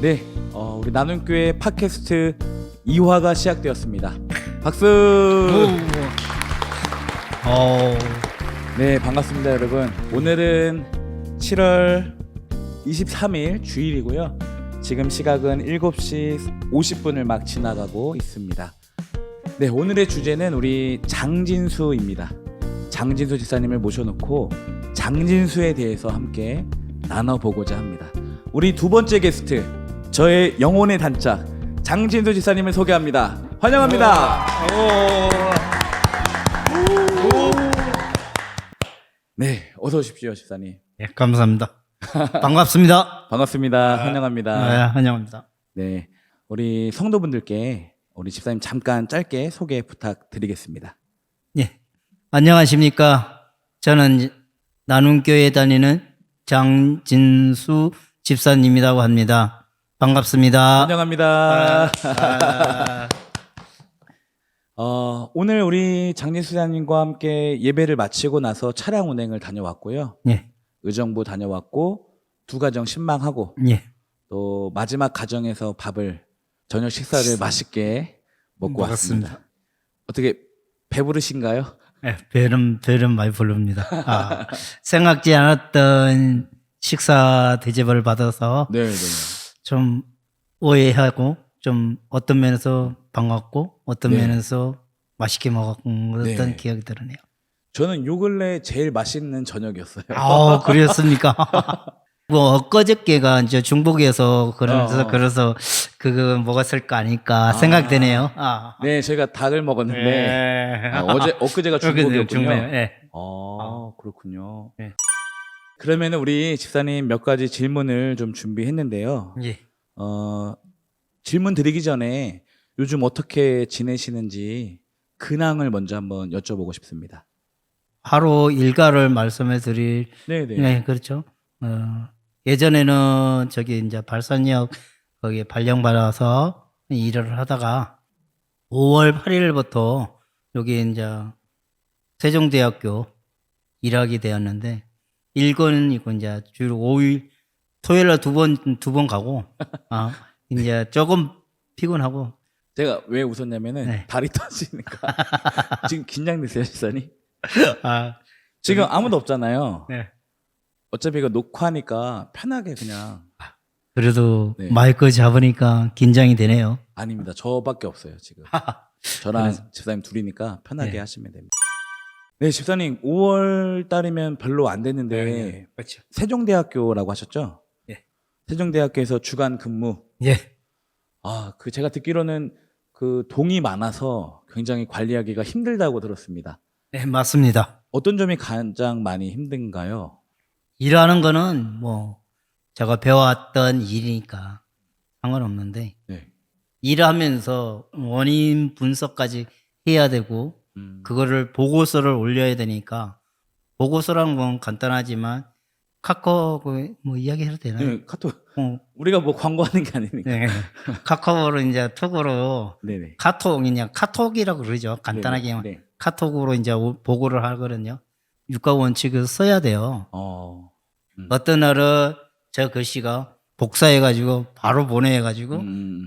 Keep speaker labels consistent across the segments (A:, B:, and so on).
A: 네, 우리 나눔교회 팟캐스트 2화가 시작되었습니다. 박수! 네, 반갑습니다, 여러분. 오늘은 7월 23일 주일이고요. 지금 시각은 7시 50분을 막 지나가고 있습니다. 네, 오늘의 주제는 우리 장진수입니다. 장진수 지사님을 모셔놓고 장진수에 대해서 함께 나눠보고자 합니다. 우리 두 번째 게스트, 저의 영혼의 단짝 장진수 지사님을 소개합니다. 환영합니다. 네, 어서 오십시오, 지사님.
B: 네, 감사합니다. 반갑습니다.
A: 반갑습니다. 환영합니다.
B: 네, 환영합니다.
A: 네, 우리 성도분들께 우리 집사님 잠깐 짧게 소개 부탁드리겠습니다.
B: 예, 안녕하십니까. 저는 나눔교회 다니는 장진수 집사님이라고 합니다. 반갑습니다.
A: 환영합니다. 오늘 우리 장진수 지사님과 함께 예배를 마치고 나서 차량 운행을 다녀왔고요.
B: 예,
A: 의정부 다녀왔고 두 가정 신방하고
B: 예.
A: 또 마지막 가정에서 저녁 식사를 맛있게 먹고 왔습니다. 어떻게 배부르신가요?
B: 예, 배는 많이 부릅니다. 생각지 않았던 식사 대접을 받아서
A: 네.
B: 좀 오해하고 좀 어떤 면에서 반갑고 어떤
A: 네.
B: 면에서 맛있게 먹었던
A: 네.
B: 기억이 드네요.
A: 저는 요 근래 제일 맛있는 저녁이었어요.
B: 그랬습니까? 뭐 엊그저께가 이제 중복에서 그래서 그거 먹었을까 아니까 생각되네요.
A: 네, 저희가 닭을 먹었는데 엊그제가 중복이었군요.
B: 예.
A: 그렇군요.
B: 네.
A: 그러면 우리 집사님 몇 가지 질문을 좀 준비했는데요.
B: 예.
A: 질문 드리기 전에 요즘 어떻게 지내시는지 근황을 먼저 한번 여쭤보고 싶습니다.
B: 하루 일과를 말씀해 드릴.
A: 네네.
B: 네, 그렇죠. 예전에는 저기 이제 발산역 거기에 발령받아서 일을 하다가 5월 8일부터 여기 이제 세종대학교 일하게 되었는데 일권이고 이제 주로 5일 토요일 날 두 번 가고 이제 조금 피곤하고.
A: 제가 왜 웃었냐면은
B: 네.
A: 다리 터지니까 지금 긴장되세요, 집사님?
B: 아,
A: 지금 아무도 없잖아요.
B: 네.
A: 어차피 이거 녹화하니까 편하게 그냥.
B: 그래도
A: 네.
B: 마이크 잡으니까 긴장이 되네요.
A: 아닙니다. 저밖에 없어요, 지금. 저랑 집사님 둘이니까 편하게
B: 네.
A: 하시면 됩니다. 네, 집사님 5월 달이면 별로 안 됐는데
B: 그렇죠.
A: 세종대학교라고 하셨죠?
B: 예.
A: 세종대학교에서 주간 근무.
B: 예.
A: 제가 듣기로는 그 동이 많아서 굉장히 관리하기가 힘들다고 들었습니다.
B: 네, 맞습니다.
A: 어떤 점이 가장 많이 힘든가요?
B: 일하는 거는 뭐 제가 배워왔던 일이니까 상관없는데
A: 네.
B: 일하면서 원인 분석까지 해야 되고 그거를 보고서를 올려야 되니까 보고서라는 건 간단하지만 카카오 뭐 이야기해도 되나요?
A: 네, 카톡.
B: 어,
A: 우리가 뭐 광고하는 게 아니니까.
B: 네. 카카오로 이제 톡으로
A: 네네.
B: 카톡이라고 그러죠. 간단하게
A: 네.
B: 카톡으로 이제 보고를 하거든요. 육가 원칙을 써야 돼요. 어떤 날은 저 글씨가 복사해가지고 바로 보내가지고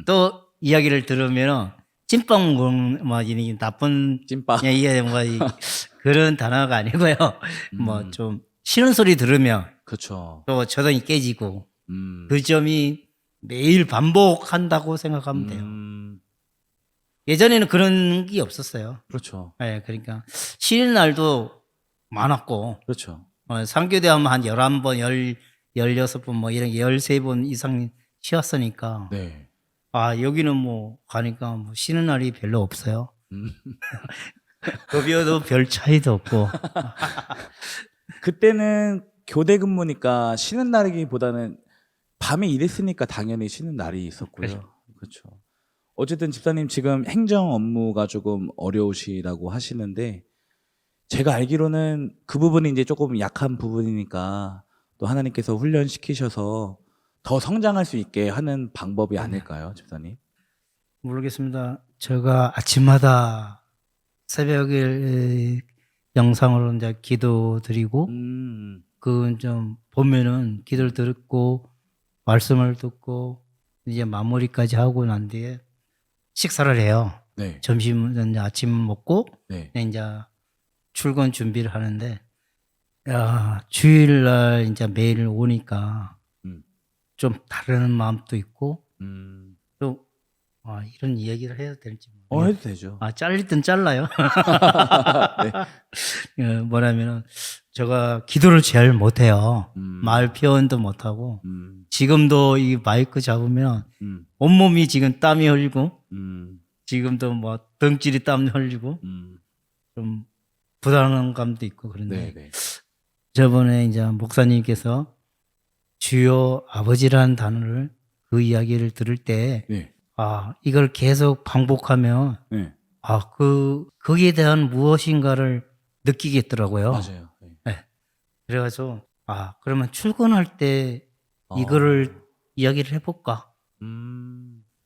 B: 또 이야기를 들으면 찐빵 뭐 이 나쁜
A: 찐빵.
B: 예, 뭐 그런 단어가 아니고요. 뭐 좀 싫은 소리 들으면
A: 그렇죠.
B: 또 저동이 깨지고 그 점이 매일 반복한다고 생각하면 돼요. 예전에는 그런 게 없었어요.
A: 그렇죠.
B: 예, 그러니까 쉬는 날도 많았고
A: 그렇죠.
B: 상교대 하면 한 11번, 16번 뭐 이런 13번 이상 쉬었으니까
A: 네.
B: 여기는 뭐 가니까 뭐 쉬는 날이 별로 없어요. 급여도 별 차이도 없고.
A: 그때는 교대 근무니까 쉬는 날이기보다는 밤에 일했으니까 당연히 쉬는 날이 있었고요. 그렇죠. 어쨌든 집사님 지금 행정 업무가 조금 어려우시다고 하시는데 제가 알기로는 그 부분이 이제 조금 약한 부분이니까 또 하나님께서 훈련시키셔서 더 성장할 수 있게 하는 방법이 아닐까요, 집사님?
B: 모르겠습니다. 제가 아침마다 새벽에 영상으로 이제 기도 드리고 그 좀 보면은 기도를 듣고 말씀을 듣고 이제 마무리까지 하고 난 뒤에 식사를 해요.
A: 네.
B: 점심은 이제 아침 먹고
A: 네.
B: 이제 출근 준비를 하는데 야, 주일날 이제 매일 오니까
A: 음.
B: 좀 다른 마음도 있고 또 이런 이야기를 해야 될지
A: 해도 되죠.
B: 잘릴 땐 잘라요.
A: 네.
B: 뭐냐면은 제가 기도를 제일 못해요. 말 표현도 못하고 지금도 이 마이크 잡으면 온몸이 지금 땀이 흘리고 지금도 뭐 등줄이 땀 흘리고 좀 부담감도 있고 그런데
A: 네.
B: 저번에 이제 목사님께서 주여 아버지라는 단어를 그 이야기를 들을 때
A: 네.
B: 이걸 계속 반복하면
A: 네.
B: 거기에 대한 무엇인가를 느끼겠더라고요.
A: 맞아요.
B: 네. 그래가지고 그러면 출근할 때 이거를 이야기를 해볼까?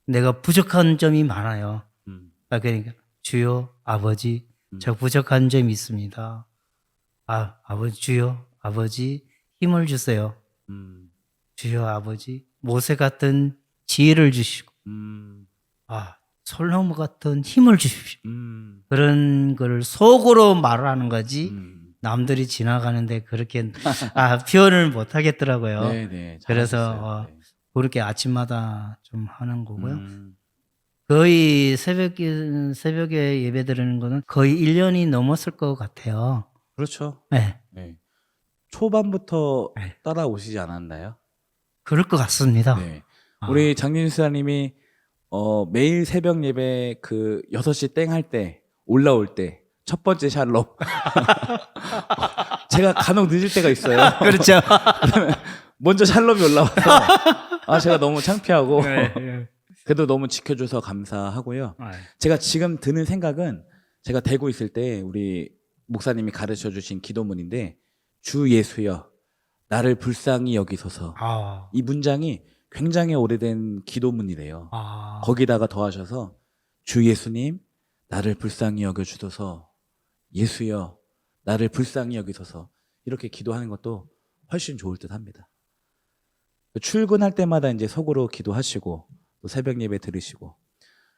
B: 내가 부족한 점이 많아요. 그러니까 주여 아버지 저 부족한 점이 있습니다. 아버지 주여 아버지 힘을 주세요. 주여 아버지 모세 같은 지혜를 주시고 솔로몬 같은 힘을 주십시오. 그런 걸 속으로 말하는 거지 남들이 지나가는데 그렇게 표현을 못 하겠더라고요.
A: 네.
B: 그래서 그렇게 아침마다 좀 하는 거고요. 거의 새벽에 예배 드리는 거는 거의 1년이 넘었을 것 같아요.
A: 그렇죠.
B: 네.
A: 초반부터 따라오시지 않았나요?
B: 그럴 것 같습니다.
A: 네. 우리 장진수사님이 매일 새벽 예배 그 6시 땡 할 때 올라올 때 첫 번째 샬롬 제가 간혹 늦을 때가 있어요.
B: 그렇죠.
A: 그러면 먼저 샬롬이 올라와서 제가 너무 창피하고 그래도 너무 지켜줘서 감사하고요. 제가 지금 드는 생각은 제가 대구 있을 때 우리 목사님이 가르쳐 주신 기도문인데 주 예수여 나를 불쌍히 여기소서. 이 문장이 굉장히 오래된 기도문이래요. 거기다가 더하셔서 주 예수님 나를 불쌍히 여겨주소서. 예수여 나를 불쌍히 여기소서. 이렇게 기도하는 것도 훨씬 좋을 듯 합니다. 출근할 때마다 이제 속으로 기도하시고 또 새벽 예배 들으시고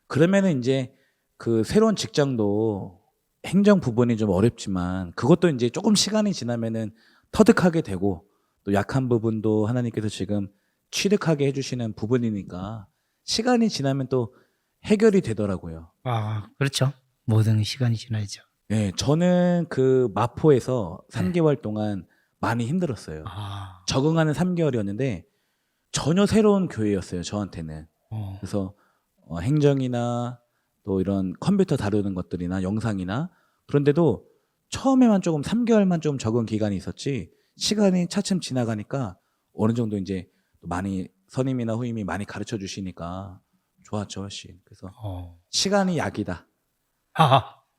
A: 그러면은 이제 그 새로운 직장도 행정 부분이 좀 어렵지만 그것도 이제 조금 시간이 지나면은 터득하게 되고 또 약한 부분도 하나님께서 지금 취득하게 해주시는 부분이니까 시간이 지나면 또 해결이 되더라고요.
B: 그렇죠. 모든 시간이 지나야죠.
A: 네, 저는 그 마포에서 3개월 동안 많이 힘들었어요. 적응하는 3개월이었는데 전혀 새로운 교회였어요, 저한테는. 그래서 행정이나 또 이런 컴퓨터 다루는 것들이나 영상이나 그런데도 처음에만 조금 3개월만 좀 적응 기간이 있었지 시간이 차츰 지나가니까 어느 정도 이제 많이 선임이나 후임이 많이 가르쳐 주시니까 좋았죠, 훨씬. 그래서 시간이 약이다.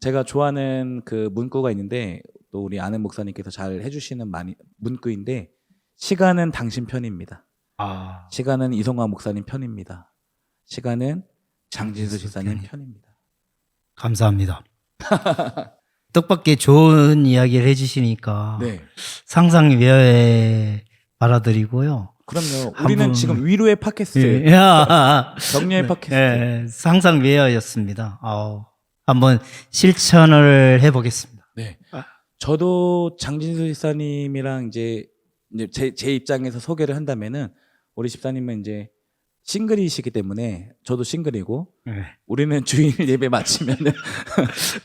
A: 제가 좋아하는 그 문구가 있는데 또 우리 아는 목사님께서 잘 해주시는 문구인데 시간은 당신 편입니다. 시간은 이성화 목사님 편입니다. 시간은 장진수 지사님 편입니다.
B: 감사합니다. 뜻밖의 좋은 이야기를 해주시니까 상상 외에 받아들이고요.
A: 그럼요. 우리는 지금 위로의 팟캐스트, 격려의 팟캐스트.
B: 상상 외였습니다. 한번 실천을 해보겠습니다.
A: 네. 저도 장진수 집사님이랑 이제 제 입장에서 소개를 한다면은 우리 집사님은 이제 싱글이시기 때문에 저도 싱글이고 우리는 주일 예배 마치면은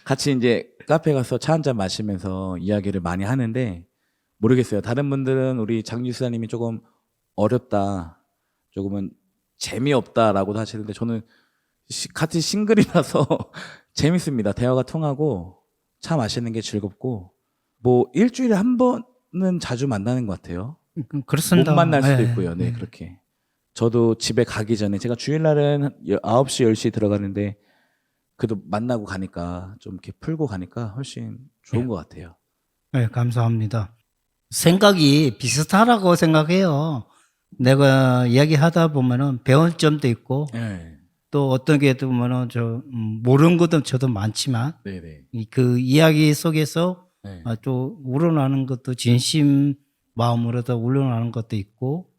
A: 같이 이제 카페 가서 차 한잔 마시면서 이야기를 많이 하는데 모르겠어요. 다른 분들은 우리 장진수 집사님이 조금 어렵다, 조금은 재미없다라고도 하시는데 저는 같이 싱글이라서 재밌습니다. 대화가 통하고 차 마시는 게 즐겁고 뭐 일주일에 한 번은 자주 만나는 것 같아요.
B: 그렇습니다.
A: 못 만날 수도 있고요. 네, 그렇게. 저도 집에 가기 전에 제가 주일날은 9시, 10시 들어가는데 그래도 만나고 가니까 좀 이렇게 풀고 가니까 훨씬 좋은 것 같아요.
B: 네, 감사합니다. 생각이 비슷하라고 생각해요. 내가 이야기하다 보면은 배울 점도 있고 또 어떤 게 보면은 모르는 것도 저도 많지만 그 이야기 속에서 또 우러나는 것도 진심 마음으로도 우러나는 것도 있고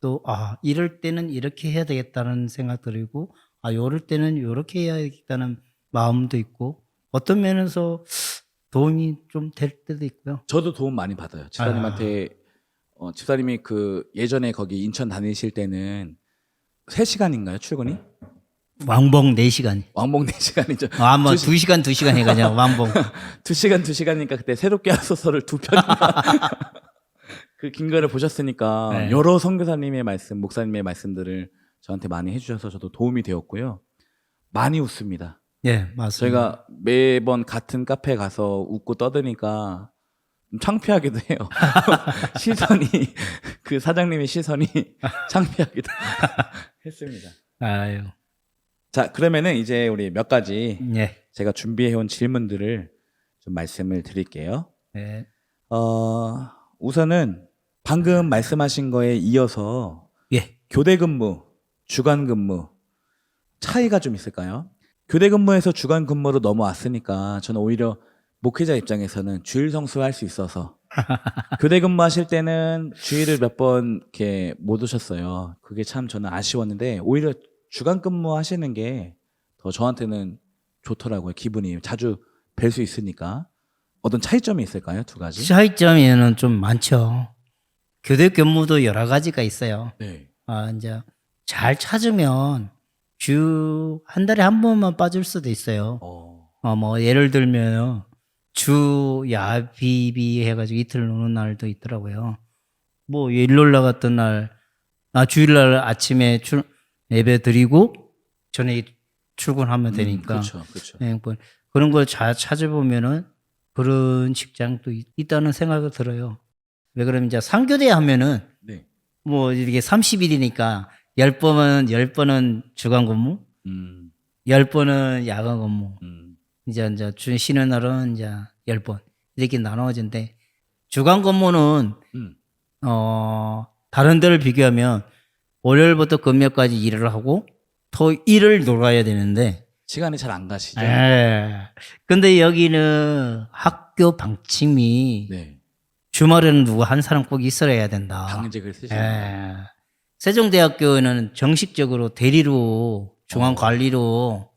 B: 또 이럴 때는 이렇게 해야 되겠다는 생각 들고 요럴 때는 요렇게 해야 되겠다는 마음도 있고 어떤 면에서 도움이 좀 될 때도 있고요.
A: 저도 도움 많이 받아요. 집사님한테 집사님이 그 예전에 거기 인천 다니실 때는 3시간인가요 출근이?
B: 왕복 4시간.
A: 왕복 4시간이죠.
B: 뭐 2시간 2시간 해가지고 왕복.
A: 2시간 2시간이니까 그때 새롭게 한 소설을 2편이나 그 긴 거를 보셨으니까
B: 네.
A: 여러 선교사님의 말씀, 목사님의 말씀들을 저한테 많이 해주셔서 저도 도움이 되었고요. 많이 웃습니다.
B: 예, 맞습니다.
A: 저희가 매번 같은 카페 가서 웃고 떠드니까 좀 창피하기도 해요. 시선이 그 사장님의 시선이 창피하기도 했습니다.
B: 아유.
A: 자, 그러면은 이제 우리 몇 가지
B: 예.
A: 제가 준비해온 질문들을 좀 말씀을 드릴게요.
B: 예.
A: 우선은 방금 말씀하신 거에 이어서
B: 예.
A: 교대 근무, 주간 근무 차이가 좀 있을까요? 교대 근무에서 주간 근무로 넘어왔으니까 저는 오히려 목회자 입장에서는 주일 성수할 수 있어서 교대 근무하실 때는 주일을 몇 번 이렇게 못 오셨어요. 그게 참 저는 아쉬웠는데 오히려 주간 근무하시는 게 더 저한테는 좋더라고요. 기분이 자주 뵐 수 있으니까. 어떤 차이점이 있을까요? 두 가지?
B: 차이점에는 좀 많죠. 교대 근무도 여러 가지가 있어요.
A: 네.
B: 이제 잘 찾으면 주 한 달에 한 번만 빠질 수도 있어요. 뭐 예를 들면 주 야비비 해가지고 이틀 노는 날도 있더라고요. 뭐 일요일 나갔던 날, 주일날 아침에 예배 드리고 저녁에 출근하면 되니까.
A: 그렇죠, 그렇죠.
B: 네, 뭐 그런 걸 잘 찾아보면은 그런 직장도 있다는 생각이 들어요. 왜 그러면 이제 상교대 하면은
A: 네.
B: 뭐 이렇게 30일이니까 10번은 주간 근무, 10번은 야간 근무. 이제 쉬는 날은 이제 10번 이렇게 나눠진데 주간 근무는 다른 데를 비교하면 월요일부터 금요일까지 일을 하고 토일을 놀아야 되는데
A: 시간이 잘 안 가시죠?
B: 근데 여기는 학교 방침이
A: 네.
B: 주말에는 누구 한 사람 꼭 있어야 된다.
A: 당직을 쓰시는
B: 세종대학교는 정식적으로 대리로 중앙관리로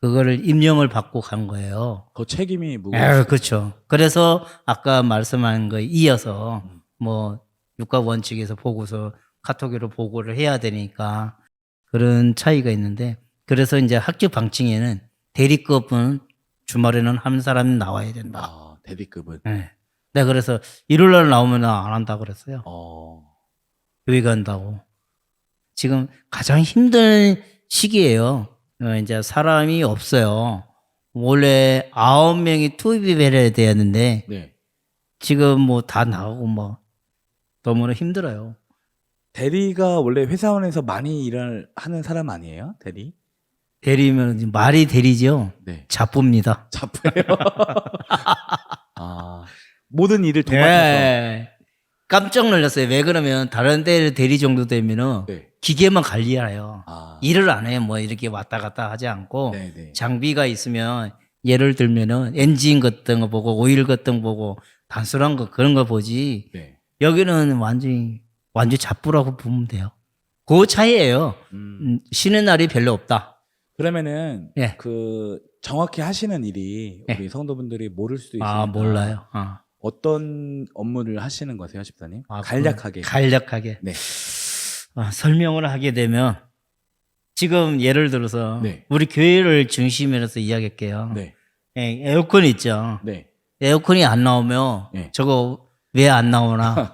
B: 그거를 임명을 받고 간 거예요.
A: 그 책임이 무거워요.
B: 그렇죠. 그래서 아까 말씀한 거에 이어서 뭐 육가원칙에서 보고서 카톡으로 보고를 해야 되니까 그런 차이가 있는데 그래서 이제 학교 방침에는 대리급은 주말에는 한 사람이 나와야 된다.
A: 대리급은.
B: 네. 그래서 일요일 날 나오면 안 한다고 그랬어요. 교회 간다고. 지금 가장 힘든 시기예요. 이제 사람이 없어요. 원래 9명이 투입이 돼야 되는데
A: 네.
B: 지금 뭐 다 나가고 뭐 너무나 힘들어요.
A: 대리가 원래 회사원에서 많이 일을 하는 사람 아니에요? 대리?
B: 대리면 말이 대리죠.
A: 네.
B: 잡부입니다.
A: 잡부예요. 모든 일을 도맡아서.
B: 깜짝 놀랐어요. 왜 그러면 다른 데 대리 정도 되면은
A: 네.
B: 기계만 관리해요. 일을 안 해요. 뭐 이렇게 왔다 갔다 하지 않고
A: 네네.
B: 장비가 있으면 예를 들면은 엔진 같은 거 보고 오일 같은 거 보고 단순한 거 그런 거 보지.
A: 네.
B: 여기는 완전히 잡부라고 보면 돼요. 그 차이예요. 쉬는 날이 별로 없다.
A: 그러면은
B: 예.
A: 그 정확히 하시는 일이 우리 성도분들이 모를 수도 있으니까.
B: 몰라요.
A: 어떤 업무를 하시는 거세요, 집사님? 간략하게.
B: 간략하게.
A: 네.
B: 설명을 하게 되면 지금 예를 들어서
A: 네.
B: 우리 교회를 중심으로 해서 이야기할게요.
A: 네.
B: 에어컨 있죠.
A: 네.
B: 에어컨이 안 나오면
A: 네.
B: 저거 왜 안 나오나?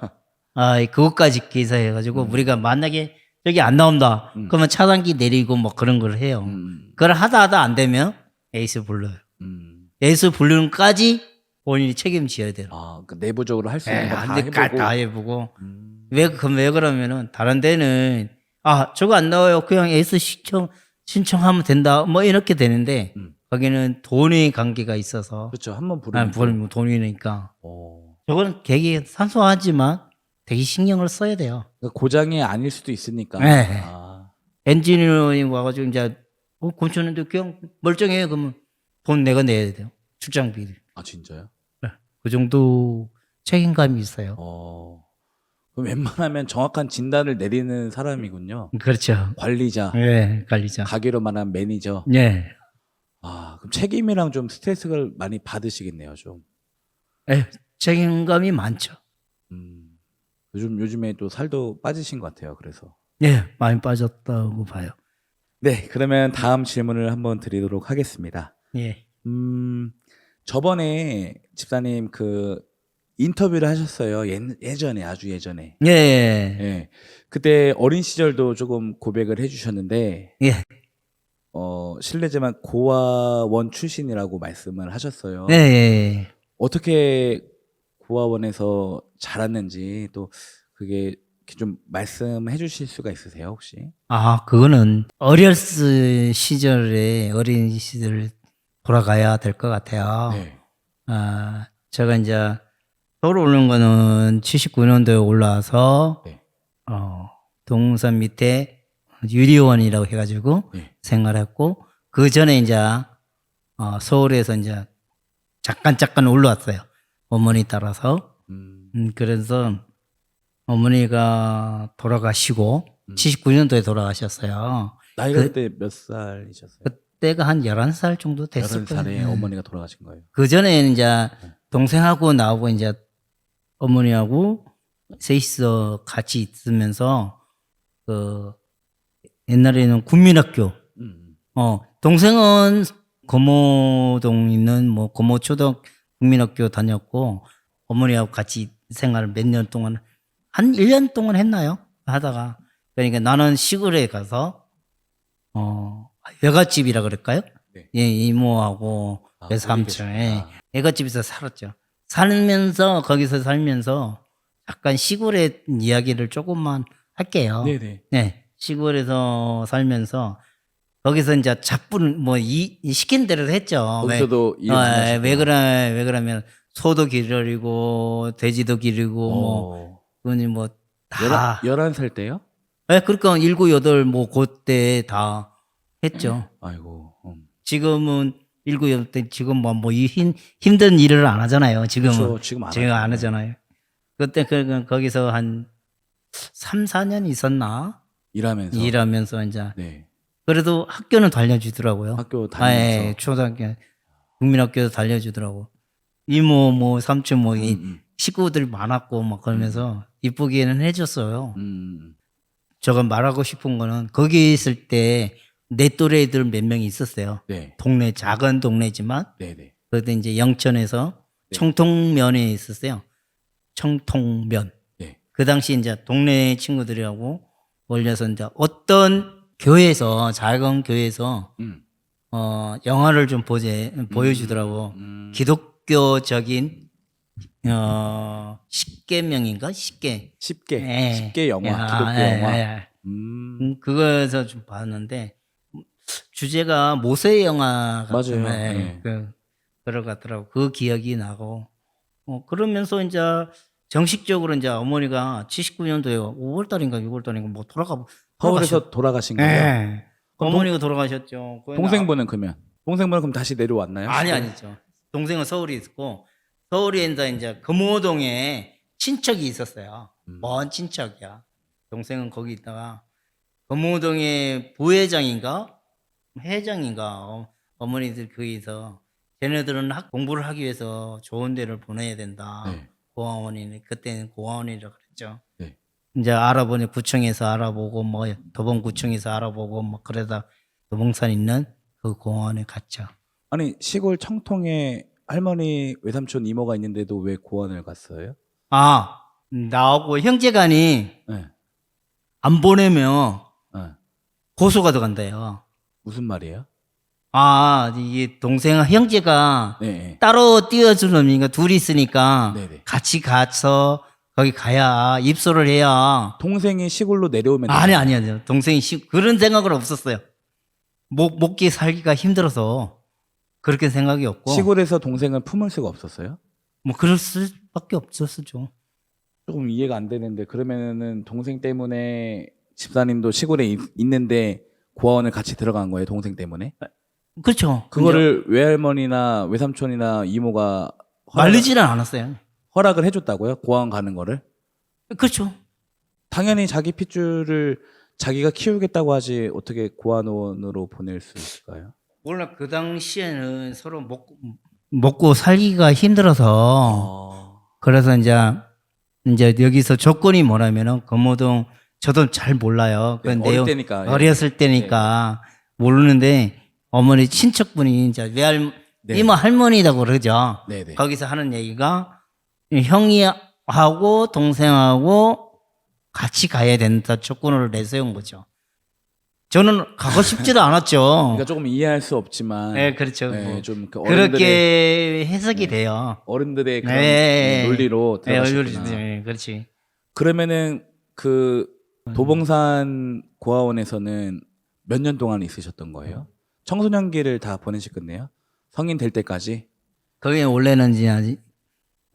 B: 그것까지 계산해가지고 우리가 만약에 여기 안 나온다. 그러면 차단기 내리고 뭐 그런 걸 해요. 그걸 하다 안 되면 에이스 불러요. 에이스 부르는까지 본인이 책임져야 돼요.
A: 그 내부적으로 할 수 있는 거 다 해보고.
B: 다 해보고. 왜 그러면은 다른 데는 저거 안 나와요. 그냥 에이스 신청하면 된다. 뭐 이렇게 되는데 거기는 돈의 관계가 있어서.
A: 그렇죠. 한번 부르면
B: 돈이니까. 저거는 되게 산소하지만 되게 신경을 써야 돼요.
A: 그러니까 고장이 아닐 수도 있으니까.
B: 네. 엔지니어이 와가지고 이제 고쳤는데 그냥 멀쩡해요. 그러면 돈 내가 내야 돼요. 출장비.
A: 진짜요?
B: 그 정도 책임감이 있어요.
A: 그럼 웬만하면 정확한 진단을 내리는 사람이군요.
B: 그렇죠.
A: 관리자,
B: 예, 관리자.
A: 가게로 말하면 매니저.
B: 예.
A: 아, 그럼 책임이랑 좀 스트레스를 많이 받으시겠네요, 좀.
B: 예, 책임감이 많죠.
A: 요즘에 또 살도 빠지신 것 같아요, 그래서.
B: 예, 많이 빠졌다고 봐요.
A: 네, 그러면 다음 질문을 한번 드리도록 하겠습니다.
B: 예.
A: 저번에 집사님 그 인터뷰를 하셨어요. 예전에, 아주 예전에.
B: 예.
A: 예. 그때 어린 시절도 조금 고백을 해주셨는데,
B: 예.
A: 실례지만 고아원 출신이라고 말씀을 하셨어요.
B: 예. 예.
A: 어떻게 고아원에서 자랐는지 또 그게 이렇게 좀 말씀해 주실 수가 있으세요, 혹시?
B: 아, 그거는 어렸을 시절에 어린 시절 돌아가야 될 것 같아요.
A: 네.
B: 아, 제가 이제 서울 오는 거는 79년도에 올라와서
A: 네.
B: 동산 밑에 유리원이라고 해가지고
A: 네.
B: 생활했고 그 전에 이제 서울에서 이제 잠깐 올라왔어요. 어머니 따라서. 그래서 어머니가 돌아가시고 79년도에 돌아가셨어요.
A: 나이가 그때 몇 살이셨어요?
B: 그때가 한 11살 정도 됐을
A: 11살에
B: 거예요.
A: 어머니가 돌아가신 거예요.
B: 그 전에는 이제 동생하고 나하고 이제 어머니하고 셋이서 같이 있으면서 그 옛날에는 국민학교 동생은 고모동 있는 뭐 고모초등 국민학교 다녔고 어머니하고 같이 생활을 몇 년 동안 한 1년 동안 했나요? 하다가 그러니까 나는 시골에 가서 외갓집이라 그럴까요?
A: 네.
B: 예, 이모하고 외삼촌에 외갓집에서 살았죠. 살면서 거기서 살면서 약간 시골의 이야기를 조금만 할게요.
A: 네네.
B: 네, 시골에서 살면서 거기서 이제 잡분 뭐 시킨 대로 했죠.
A: 거기서도 일을 많이 하셨구나.
B: 왜 그러면 소도 기르고 돼지도 기르고 뭐 그거니 뭐 다
A: 11살 때요?
B: 네, 그러니까 7, 8 뭐 그때 다 했죠.
A: 아이고.
B: 지금은 7, 8때 지금 뭐 힘든 일을 안 하잖아요. 지금은.
A: 그렇죠. 지금 안
B: 제가
A: 하죠.
B: 안 하잖아요. 그때 거기서 한 3, 4년 있었나?
A: 일하면서.
B: 이제
A: 네.
B: 그래도 학교는 달려주더라고요.
A: 학교 다니면서.
B: 예, 초등학교 국민학교도 달려주더라고. 이모 뭐 삼촌 뭐 식구들이 많았고 막 그러면서 이쁘게는 해줬어요. 저가 말하고 싶은 거는 거기 있을 때 내 또래 애들 몇 명이 있었어요.
A: 네.
B: 동네 작은 동네지만
A: 네네.
B: 그때 이제 영천에서 청통면에 있었어요. 청통면.
A: 네.
B: 그 당시 이제 동네 친구들이라고 몰려서 이제 어떤 교회에서 작은 교회에서 영화를 좀 보여주더라고. 기독교적인 10계명인가? 10개.
A: 10개 영화, 기독교 영화.
B: 그거에서 좀 봤는데 주제가 모세 영화 같은
A: 맞아요.
B: 들어갔더라고. 그 기억이 나고 그러면서 이제 정식적으로 이제 어머니가 79년도에 5월달인가 6월달인가 뭐
A: 서울에서 돌아가신 거예요?
B: 네. 어머니가 돌아가셨죠.
A: 동생분은 그럼 다시 내려왔나요?
B: 아니죠. 동생은 서울에 있었고 서울에 이제 금호동에 친척이 있었어요. 먼 친척이야. 동생은 거기 있다가 금호동에 부회장인가 회장인가 어머니들 거기서 쟤네들은 공부를 하기 위해서 좋은 데를 보내야 된다.
A: 네.
B: 고아원이네. 그때는 고아원이라고 그랬죠.
A: 네.
B: 이제 알아보니 구청에서 알아보고 뭐 도봉구청에서 알아보고 뭐 그러다 도봉산 있는 그 공원에 갔죠.
A: 아니 시골 청통에 할머니 외삼촌 이모가 있는데도 왜 고아원을 갔어요?
B: 나하고 형제간이
A: 네.
B: 안 보내면
A: 네.
B: 고소가 들어간대요.
A: 무슨 말이에요?
B: 이게 형제가
A: 네.
B: 따로 띄워주는 놈이니까 둘이 있으니까
A: 네네.
B: 같이 가서 거기 가야 입소를 해야.
A: 동생이 시골로 내려오면
B: 아니요. 동생이 그런 생각은 없었어요. 먹기 살기가 힘들어서 그렇게 생각이 없고.
A: 시골에서 동생을 품을 수가 없었어요?
B: 뭐 그럴 수밖에 없었죠.
A: 조금 이해가 안 되는데 그러면은 동생 때문에 집사님도 시골에 있는데 고아원을 같이 들어간 거예요, 동생 때문에?
B: 그렇죠.
A: 그거를 외할머니나 외삼촌이나 이모가
B: 말리지는 않았어요.
A: 허락을 해줬다고요? 고아원 가는 거를?
B: 그렇죠.
A: 당연히 자기 핏줄을 자기가 키우겠다고 하지 어떻게 고아원으로 보낼 수 있을까요?
B: 물론 그 당시에는 서로 먹고 살기가 힘들어서 그래서 이제 여기서 조건이 뭐냐면은 금호동 저도 잘 몰라요. 그
A: 네,
B: 내용
A: 어릴 때니까. 예.
B: 어렸을 때니까 모르는데 어머니 친척분이 이제
A: 네.
B: 이모 할머니라고 그러죠.
A: 네네.
B: 거기서 하는 얘기가 형이하고 동생하고 같이 가야 된다 조건을 내세운 거죠. 저는 가고 싶지도 않았죠.
A: 그러니까 조금 이해할 수 없지만,
B: 네, 그렇죠.
A: 네,
B: 뭐
A: 좀 그
B: 그렇게 해석이 돼요.
A: 어른들의 그런
B: 네.
A: 논리로 들어가셨구나.
B: 네, 그렇지.
A: 그러면은 그 도봉산 고아원에서는 몇 년 동안 있으셨던 거예요? 청소년기를 다 보내셨겠네요. 성인 될 때까지.
B: 거기 원래는 이제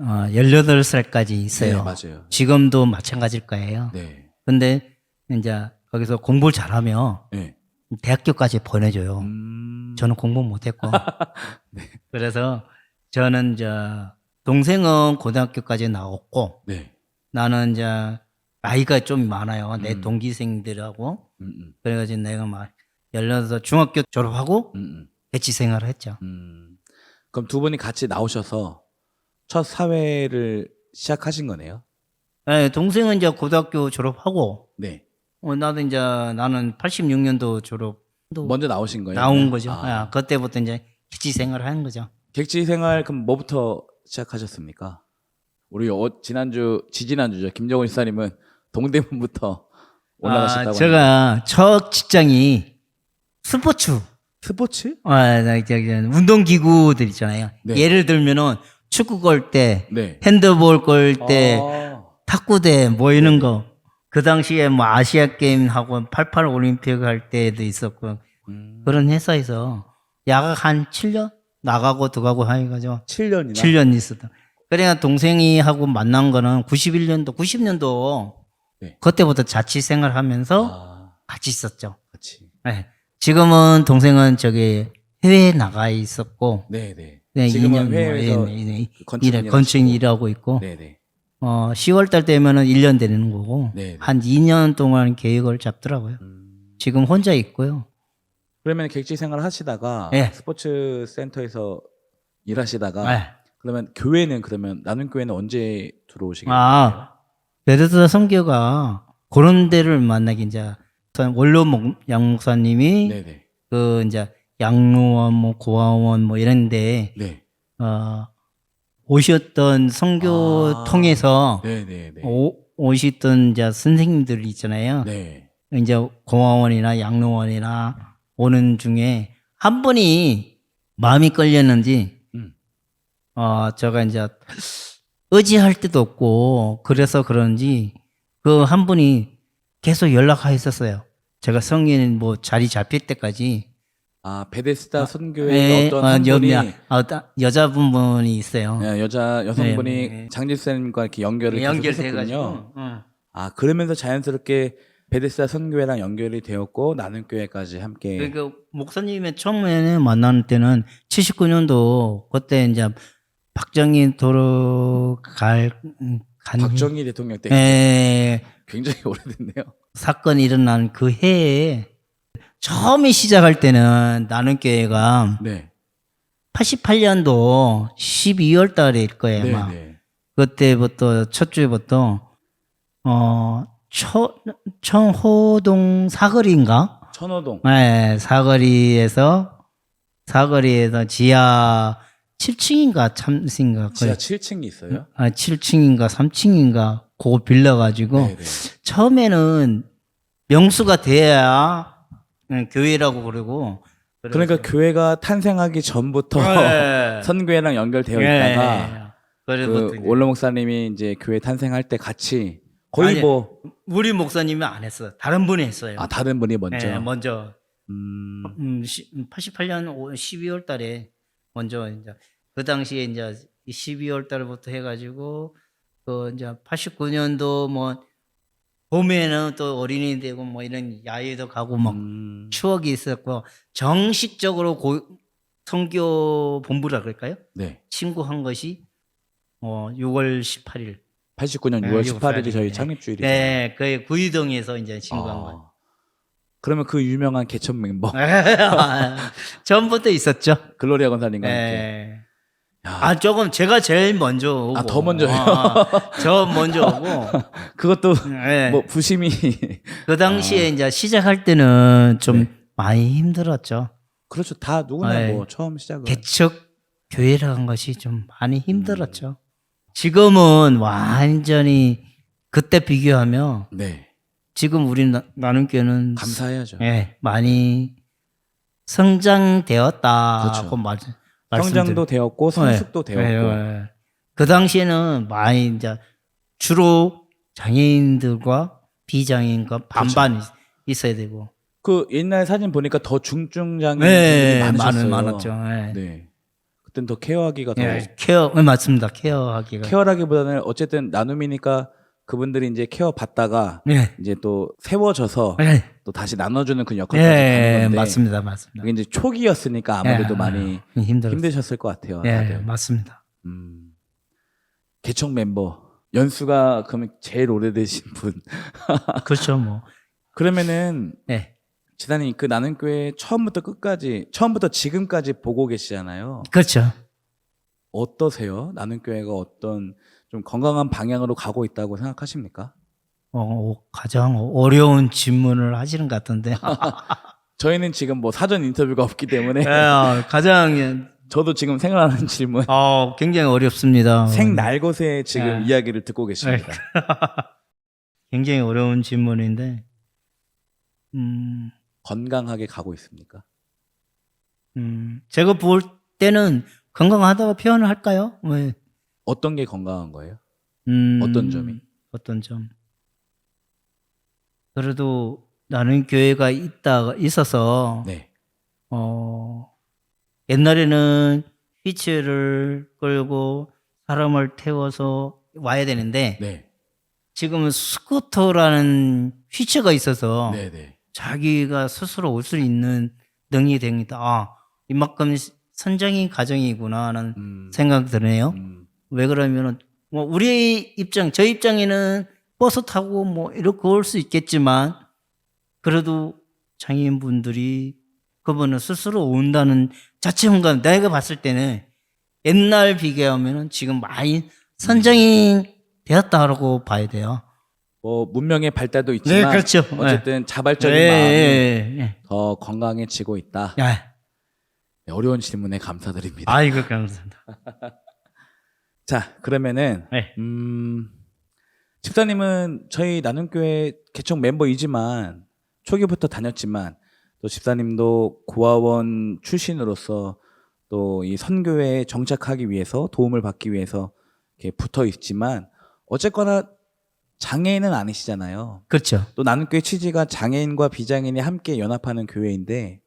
B: 18살까지 있어요.
A: 네, 맞아요.
B: 지금도 마찬가지일 거예요.
A: 네.
B: 근데 이제 거기서 공부를 잘하면
A: 네.
B: 대학교까지 보내줘요. 저는 공부 못했고.
A: 네.
B: 그래서 저는 이제 동생은 고등학교까지 나왔고
A: 네.
B: 나는 이제 나이가 좀 많아요. 내 동기생들하고. 그래가지고 내가 막 18살 중학교 졸업하고 배치 생활을 했죠.
A: 그럼 두 분이 같이 나오셔서 첫 사회를 시작하신 거네요?
B: 네, 동생은 이제 고등학교 졸업하고
A: 네.
B: 나도 이제 나는 86년도 졸업
A: 먼저 나오신 거예요?
B: 나온 거죠.
A: 아.
B: 그때부터 이제 객지 생활을 하는 거죠.
A: 객지 생활 그럼 뭐부터 시작하셨습니까? 우리 지지난주죠. 김정은 시사님은 동대문부터 올라가셨다고.
B: 제가 첫 직장이 스포츠.
A: 스포츠?
B: 운동기구들 있잖아요.
A: 네.
B: 예를 들면은 축구 걸 때,
A: 네.
B: 핸드볼 걸 때,
A: 아.
B: 탁구대 뭐 이런 거. 그 당시에 뭐 아시아 게임 하고 88 올림픽 할 때도 있었고 그런 회사에서 약 한 7년 나가고 들어가고 해가지고
A: 7년이나?
B: 7년 있었다. 그러니까 동생이 하고 만난 거는 90년도
A: 네.
B: 그때부터 자취 생활하면서 같이 있었죠.
A: 같이.
B: 네. 지금은 동생은 저기 해외에 나가 있었고
A: 네네.
B: 네,
A: 지금은
B: 2년
A: 회사에서
B: 건축 일하고 있고
A: 네네.
B: 10월 달 되면은 1년 되는 거고
A: 네네.
B: 한 2년 동안 계획을 잡더라고요. 지금 혼자 있고요.
A: 그러면 객지 생활 하시다가
B: 네.
A: 스포츠 센터에서 일하시다가
B: 네.
A: 그러면 그러면 나눔 교회는 언제 들어오시게 됐어요?
B: 베드스다 선교가 그런 데를 만나기 이제 원로 양목사님이
A: 네네.
B: 그 이제 양로원 뭐 고아원 뭐 이런데
A: 네.
B: 오셨던 선교 통해서
A: 네네네.
B: 오시던 이제 선생님들 있잖아요.
A: 네.
B: 이제 고아원이나 양로원이나 오는 중에 한 분이 마음이 끌렸는지 제가 이제 의지할 데도 없고 그래서 그런지 그 한 분이 계속 연락하셨었어요. 제가 성인 뭐 자리 잡힐 때까지.
A: 베데스다 선교회 어떤 한 분이
B: 여자분이 있어요.
A: 네, 여성분이
B: 네.
A: 장집사님과 이렇게 연결을 계속 했었군요.
B: 연결돼가지고.
A: 그러면서 자연스럽게 베데스다 선교회랑 연결이 되었고 나눔교회까지 함께.
B: 그러니까 목사님의 처음에 만날 때는 79년도 그때 이제 박정희
A: 박정희 대통령 때
B: 네.
A: 굉장히 오래됐네요.
B: 사건이 일어난 그 해에 처음에 시작할 때는 나눔교회가
A: 네.
B: 88년도 12월 달일 거예요.
A: 네,
B: 아마.
A: 네.
B: 그때부터 첫 주부터 청호동 사거리인가?
A: 천호동.
B: 네, 사거리에서 지하 7층인가 3층인가
A: 지하 7층이 있어요?
B: 7층인가 3층인가 그거 빌려가지고
A: 네네.
B: 처음에는 명수가 돼야 교회라고 그러고
A: 그러니까 교회가 탄생하기 전부터
B: 네.
A: 선교회랑 연결되어 있다가
B: 그래서
A: 원로 목사님이 이제 교회 탄생할 때 같이 거의
B: 우리 목사님이 안 했어요. 다른 분이 했어요.
A: 다른 분이 먼저.
B: 네, 먼저 88년 12월 달에 먼저 이제 그 당시에 이제 12월 달부터 해가지고 그 이제 89년도 뭐 봄에는 또 어린이 되고 뭐 이런 야외도 가고 막 추억이 있었고 정식적으로 선교 본부라 그럴까요?
A: 네.
B: 친구한 것이 6월 18일
A: 89년
B: 네,
A: 6월
B: 6월
A: 18일이 저희
B: 18일.
A: 창립주일이죠.
B: 네, 그 구이동에서 이제 신고한 거예요.
A: 그러면 그 유명한 개천 멤버
B: 전부터 있었죠.
A: 글로리아 권사님과 함께.
B: 네.
A: 야,
B: 조금 제가 제일 먼저 오고.
A: 더 먼저요?
B: 저 먼저 오고.
A: 그것도
B: 네.
A: 뭐 부심이
B: 그 당시에 이제 시작할 때는 좀
A: 네.
B: 많이 힘들었죠.
A: 그렇죠. 다 누구나
B: 네.
A: 뭐 처음 시작은
B: 개척 교회라는 것이 좀 많이 힘들었죠. 지금은 완전히 그때 비교하면
A: 네.
B: 지금 우리 나눔교회는
A: 감사해야죠.
B: 예, 많이 성장되었다고
A: 그렇죠.
B: 말씀드려요.
A: 성장도 되었고 성숙도 되었고.
B: 예. 그 당시에는 많이 이제 주로 장애인들과 비장애인과 반반 있어야 되고.
A: 그 옛날 사진 보니까 더 중증장애인
B: 네,
A: 분들이 많으셨어요.
B: 많았죠. 예.
A: 네. 그땐 더 케어하기가 더
B: 케어, 맞습니다. 케어하기가.
A: 케어라기보다는 어쨌든 나눔이니까 그분들이 이제 케어 받다가
B: 네.
A: 이제 또 세워져서
B: 네.
A: 또 다시 나눠주는 그 역할까지 가는 건데
B: 맞습니다.
A: 그게 이제 초기였으니까 아무래도 많이 힘드셨을 것 같아요.
B: 예,
A: 다들.
B: 맞습니다.
A: 개척 멤버 연수가 그러면 제일 오래되신 분.
B: 그렇죠, 뭐.
A: 그러면은
B: 네.
A: 지단님 그 나눔교회 처음부터 끝까지 처음부터 지금까지 보고 계시잖아요.
B: 그렇죠.
A: 어떠세요? 나눔교회가 어떤 좀 건강한 방향으로 가고 있다고 생각하십니까?
B: 가장 어려운 질문을 하시는 것 같은데.
A: 저희는 지금 뭐 사전 인터뷰가 없기 때문에
B: 가장
A: 저도 지금 생각나는 질문.
B: 굉장히 어렵습니다.
A: 생날것의 지금 이야기를 듣고 계십니다.
B: 굉장히 어려운 질문인데.
A: 건강하게 가고 있습니까?
B: 제가 볼 때는 건강하다고 표현을 할까요? 왜?
A: 어떤 게 건강한 거예요? 어떤 점이?
B: 어떤 점? 그래도 나는 교회가 있어서
A: 네.
B: 옛날에는 휘체를 끌고 사람을 태워서 와야 되는데
A: 네.
B: 지금은 스쿠터라는 휘체가 있어서
A: 네, 네.
B: 자기가 스스로 올 수 있는 능력이 됩니다. 이만큼 선정인 가정이구나 하는 생각이 드네요. 왜 그러면은 뭐 우리 저희 입장에는 버스 타고 뭐 이렇게 올 수 있겠지만 그래도 장애인분들이 그분은 스스로 온다는 자체가 내가 봤을 때는 옛날 비교하면은 지금 많이 선정이 되었다고 봐야 돼요.
A: 뭐 문명의 발달도 있지만
B: 네, 그렇죠.
A: 어쨌든 자발적인 마음이 더 건강해지고 있다. 네, 어려운 질문에 감사드립니다.
B: 아이고 감사합니다.
A: 자, 그러면은 집사님은 저희 나눔교회 개척 멤버이지만 초기부터 다녔지만 또 집사님도 고아원 출신으로서 또 이 선교회에 정착하기 위해서 도움을 받기 위해서 이렇게 붙어 있지만 어쨌거나 장애인은 아니시잖아요.
B: 그렇죠.
A: 또 나눔교회 취지가 장애인과 비장애인이 함께 연합하는 교회인데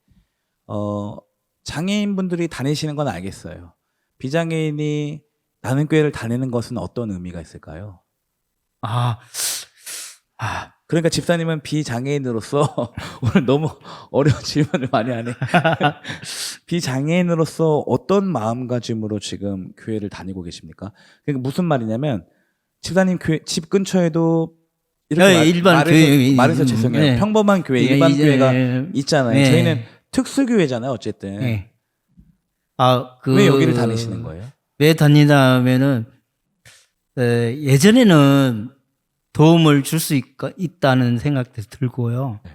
A: 장애인분들이 다니시는 건 알겠어요. 비장애인이 나눔교회를 다니는 것은 어떤 의미가 있을까요? 그러니까 집사님은 비장애인으로서 오늘 너무 어려운 질문을 많이 하네. 비장애인으로서 어떤 마음가짐으로 지금 교회를 다니고 계십니까? 그러니까 무슨 말이냐면 집사님 교회 집 근처에도 이렇게
B: 일반 교회
A: 말해서 죄송해요.
B: 네.
A: 평범한 교회, 일반 교회가 있잖아요.
B: 네.
A: 저희는 특수교회잖아요, 어쨌든.
B: 네.
A: 왜 여기를 다니시는 거예요?
B: 왜 다니냐면은 예전에는 도움을 줄 수 있다는 생각도 들고요.
A: 네.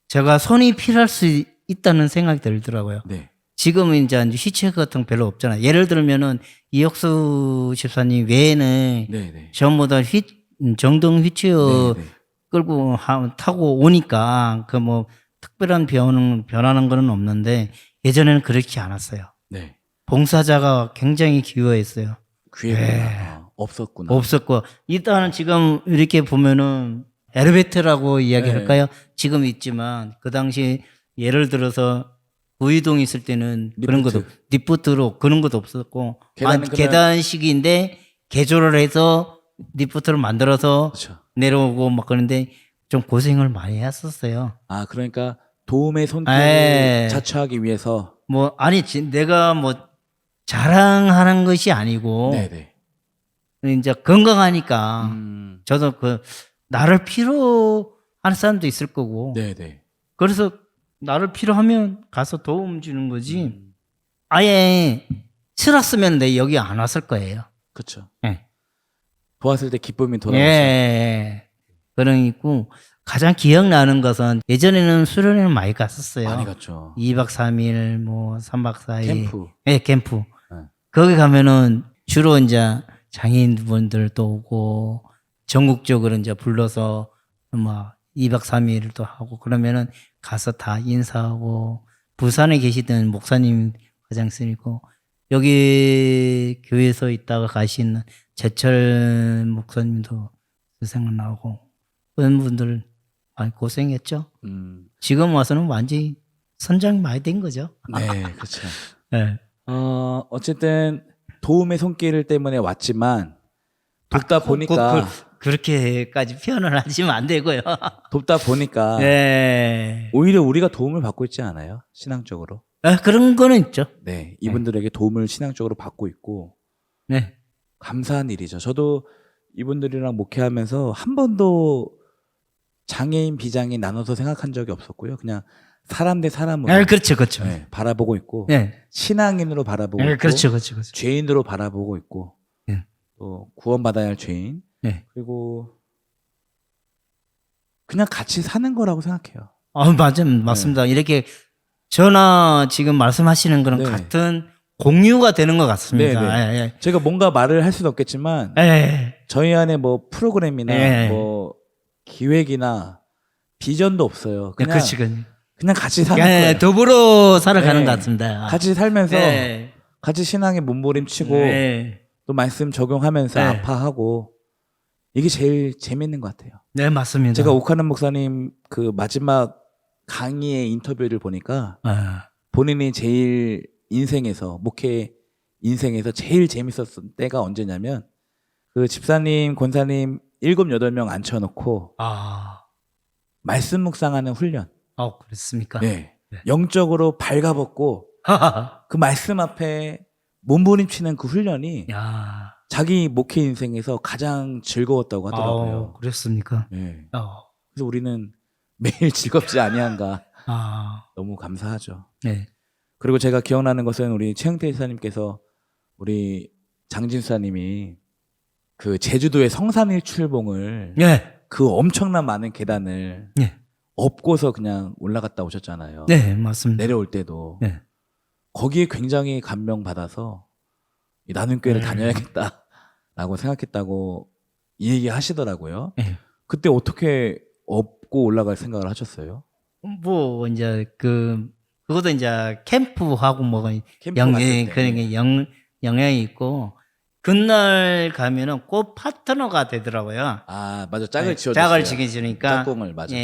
B: 제가 손이 필요할 수 있다는 생각이 들더라고요.
A: 네.
B: 지금은 이제 휘체 같은 거 별로 없잖아요. 예를 들면은 이혁수 집사님 외에는
A: 네.
B: 전부 다 정동 휘체어 끌고 타고 오니까 그 뭐 특별한 변하는 거는 없는데 예전에는 그렇지 않았어요.
A: 네.
B: 봉사자가 굉장히 기여했어요.
A: 없었구나.
B: 없었고 일단은 지금 이렇게 보면은 엘리베이터라고 이야기할까요? 지금 있지만 그 당시 예를 들어서 우이동 있을 때는 그런 것도 리프트로 그런 것도 없었고 계단식인데 개조를 해서 리프트를 만들어서
A: 그렇죠.
B: 내려오고 막 그런데 좀 고생을 많이 했었어요.
A: 그러니까 도움의 손길을 자처하기 위해서
B: 내가 뭐 자랑하는 것이 아니고
A: 네네.
B: 이제 건강하니까 저도 그 나를 필요한 사람도 있을 거고.
A: 네네.
B: 그래서 나를 필요하면 가서 도움 주는 거지. 아예 싫었으면 내 여기 안 왔을 거예요.
A: 그렇죠.
B: 예.
A: 도왔을 때 기쁨이 돌아오죠.
B: 예. 그러니까 가장 기억나는 것은 예전에는 수련회를 많이 갔었어요.
A: 많이 갔죠.
B: 2박 3일, 뭐 3박 4일.
A: 캠프.
B: 예, 캠프.
A: 네.
B: 거기 가면은 주로 이제 장애인분들도 오고 전국적으로 이제 불러서 뭐 2박 3일도 하고 그러면은 가서 다 인사하고 부산에 계시던 목사님 과장님이고 여기 교회에서 있다가 가시는 제철 목사님도 생각나고 그런 분들 많이 고생했죠. 지금 와서는 완전히 선장이 많이 된 거죠.
A: 네, 그렇죠.
B: 네.
A: 어쨌든 도움의 손길 때문에 왔지만 돕다 보니까
B: 그렇게까지 표현을 하시면 안 되고요.
A: 돕다 보니까
B: 네.
A: 오히려 우리가 도움을 받고 있지 않아요? 신앙적으로.
B: 그런 거는 있죠.
A: 네, 이분들에게 도움을 신앙적으로 받고 있고
B: 네.
A: 감사한 일이죠. 저도 이분들이랑 목회하면서 한 번도 장애인 비장애인 나눠서 생각한 적이 없었고요. 그냥 사람 대 사람으로
B: 그렇죠, 그렇죠.
A: 네, 바라보고 있고
B: 네.
A: 신앙인으로 바라보고 있고
B: 그렇죠, 그렇죠, 그렇죠.
A: 죄인으로 바라보고 있고
B: 네.
A: 또 구원받아야 할 죄인
B: 네.
A: 그리고 그냥 같이 사는 거라고 생각해요.
B: 맞습니다. 이렇게 저나 지금 말씀하시는 거는
A: 네.
B: 같은 공유가 되는 것 같습니다.
A: 네,
B: 예.
A: 제가 뭔가 말을 할 수는 없겠지만 저희 안에 뭐 프로그램이나 뭐 기획이나 비전도 없어요. 그냥 그냥 같이 사는 거예요.
B: 더불어 살아가는 것 같습니다.
A: 같이 살면서 같이 신앙에 몸부림치고 또 말씀 적용하면서 아파하고 이게 제일 재밌는 것 같아요.
B: 네, 맞습니다.
A: 제가 오카는 목사님 그 마지막 강의의 인터뷰를 보니까 본인이 제일 인생에서 목회 인생에서 제일 재밌었던 때가 언제냐면 그 집사님, 권사님 7, 8명 앉혀놓고 말씀 묵상하는 훈련.
B: 그렇습니까?
A: 네. 영적으로 발가벗고 그 말씀 앞에 몸부림치는 그 훈련이 자기 목회 인생에서 가장 즐거웠다고 하더라고요.
B: 그랬습니까?
A: 네. 그래서 우리는 매일 즐겁지 아니한가. 너무 감사하죠.
B: 네.
A: 그리고 제가 기억나는 것은 우리 최영태 지사님께서 우리 장진수사님이 그 제주도의 성산일출봉을 그 엄청난 많은 계단을 업고서 그냥 올라갔다 오셨잖아요.
B: 네, 맞습니다.
A: 내려올 때도 거기에 굉장히 감명 받아서 나는 교회를 다녀야겠다라고 생각했다고 이 얘기 하시더라고요. 그때 어떻게 업고 올라갈 생각을 하셨어요?
B: 뭐 이제 그것도 이제 캠프하고 뭐 영향이 있고 그날 가면은 꼭 파트너가 되더라고요.
A: 맞아. 짝을 지어주세요.
B: 짝을 지어주니까
A: 짝꿍을 맞아.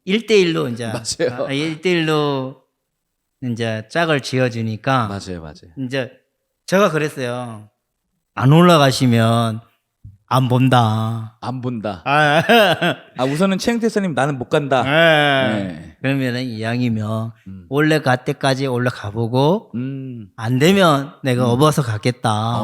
B: 1대1로 이제
A: 맞아요.
B: 1대1로 이제 짝을 지어주니까
A: 맞아요.
B: 이제 제가 그랬어요. 안 올라가시면 안 본다.
A: 안 본다. 우선은 최영태 선생님 나는 못 간다.
B: 그러면은 이왕이면 올라갈 때까지 올라가보고 안 되면 내가 업어서 가겠다.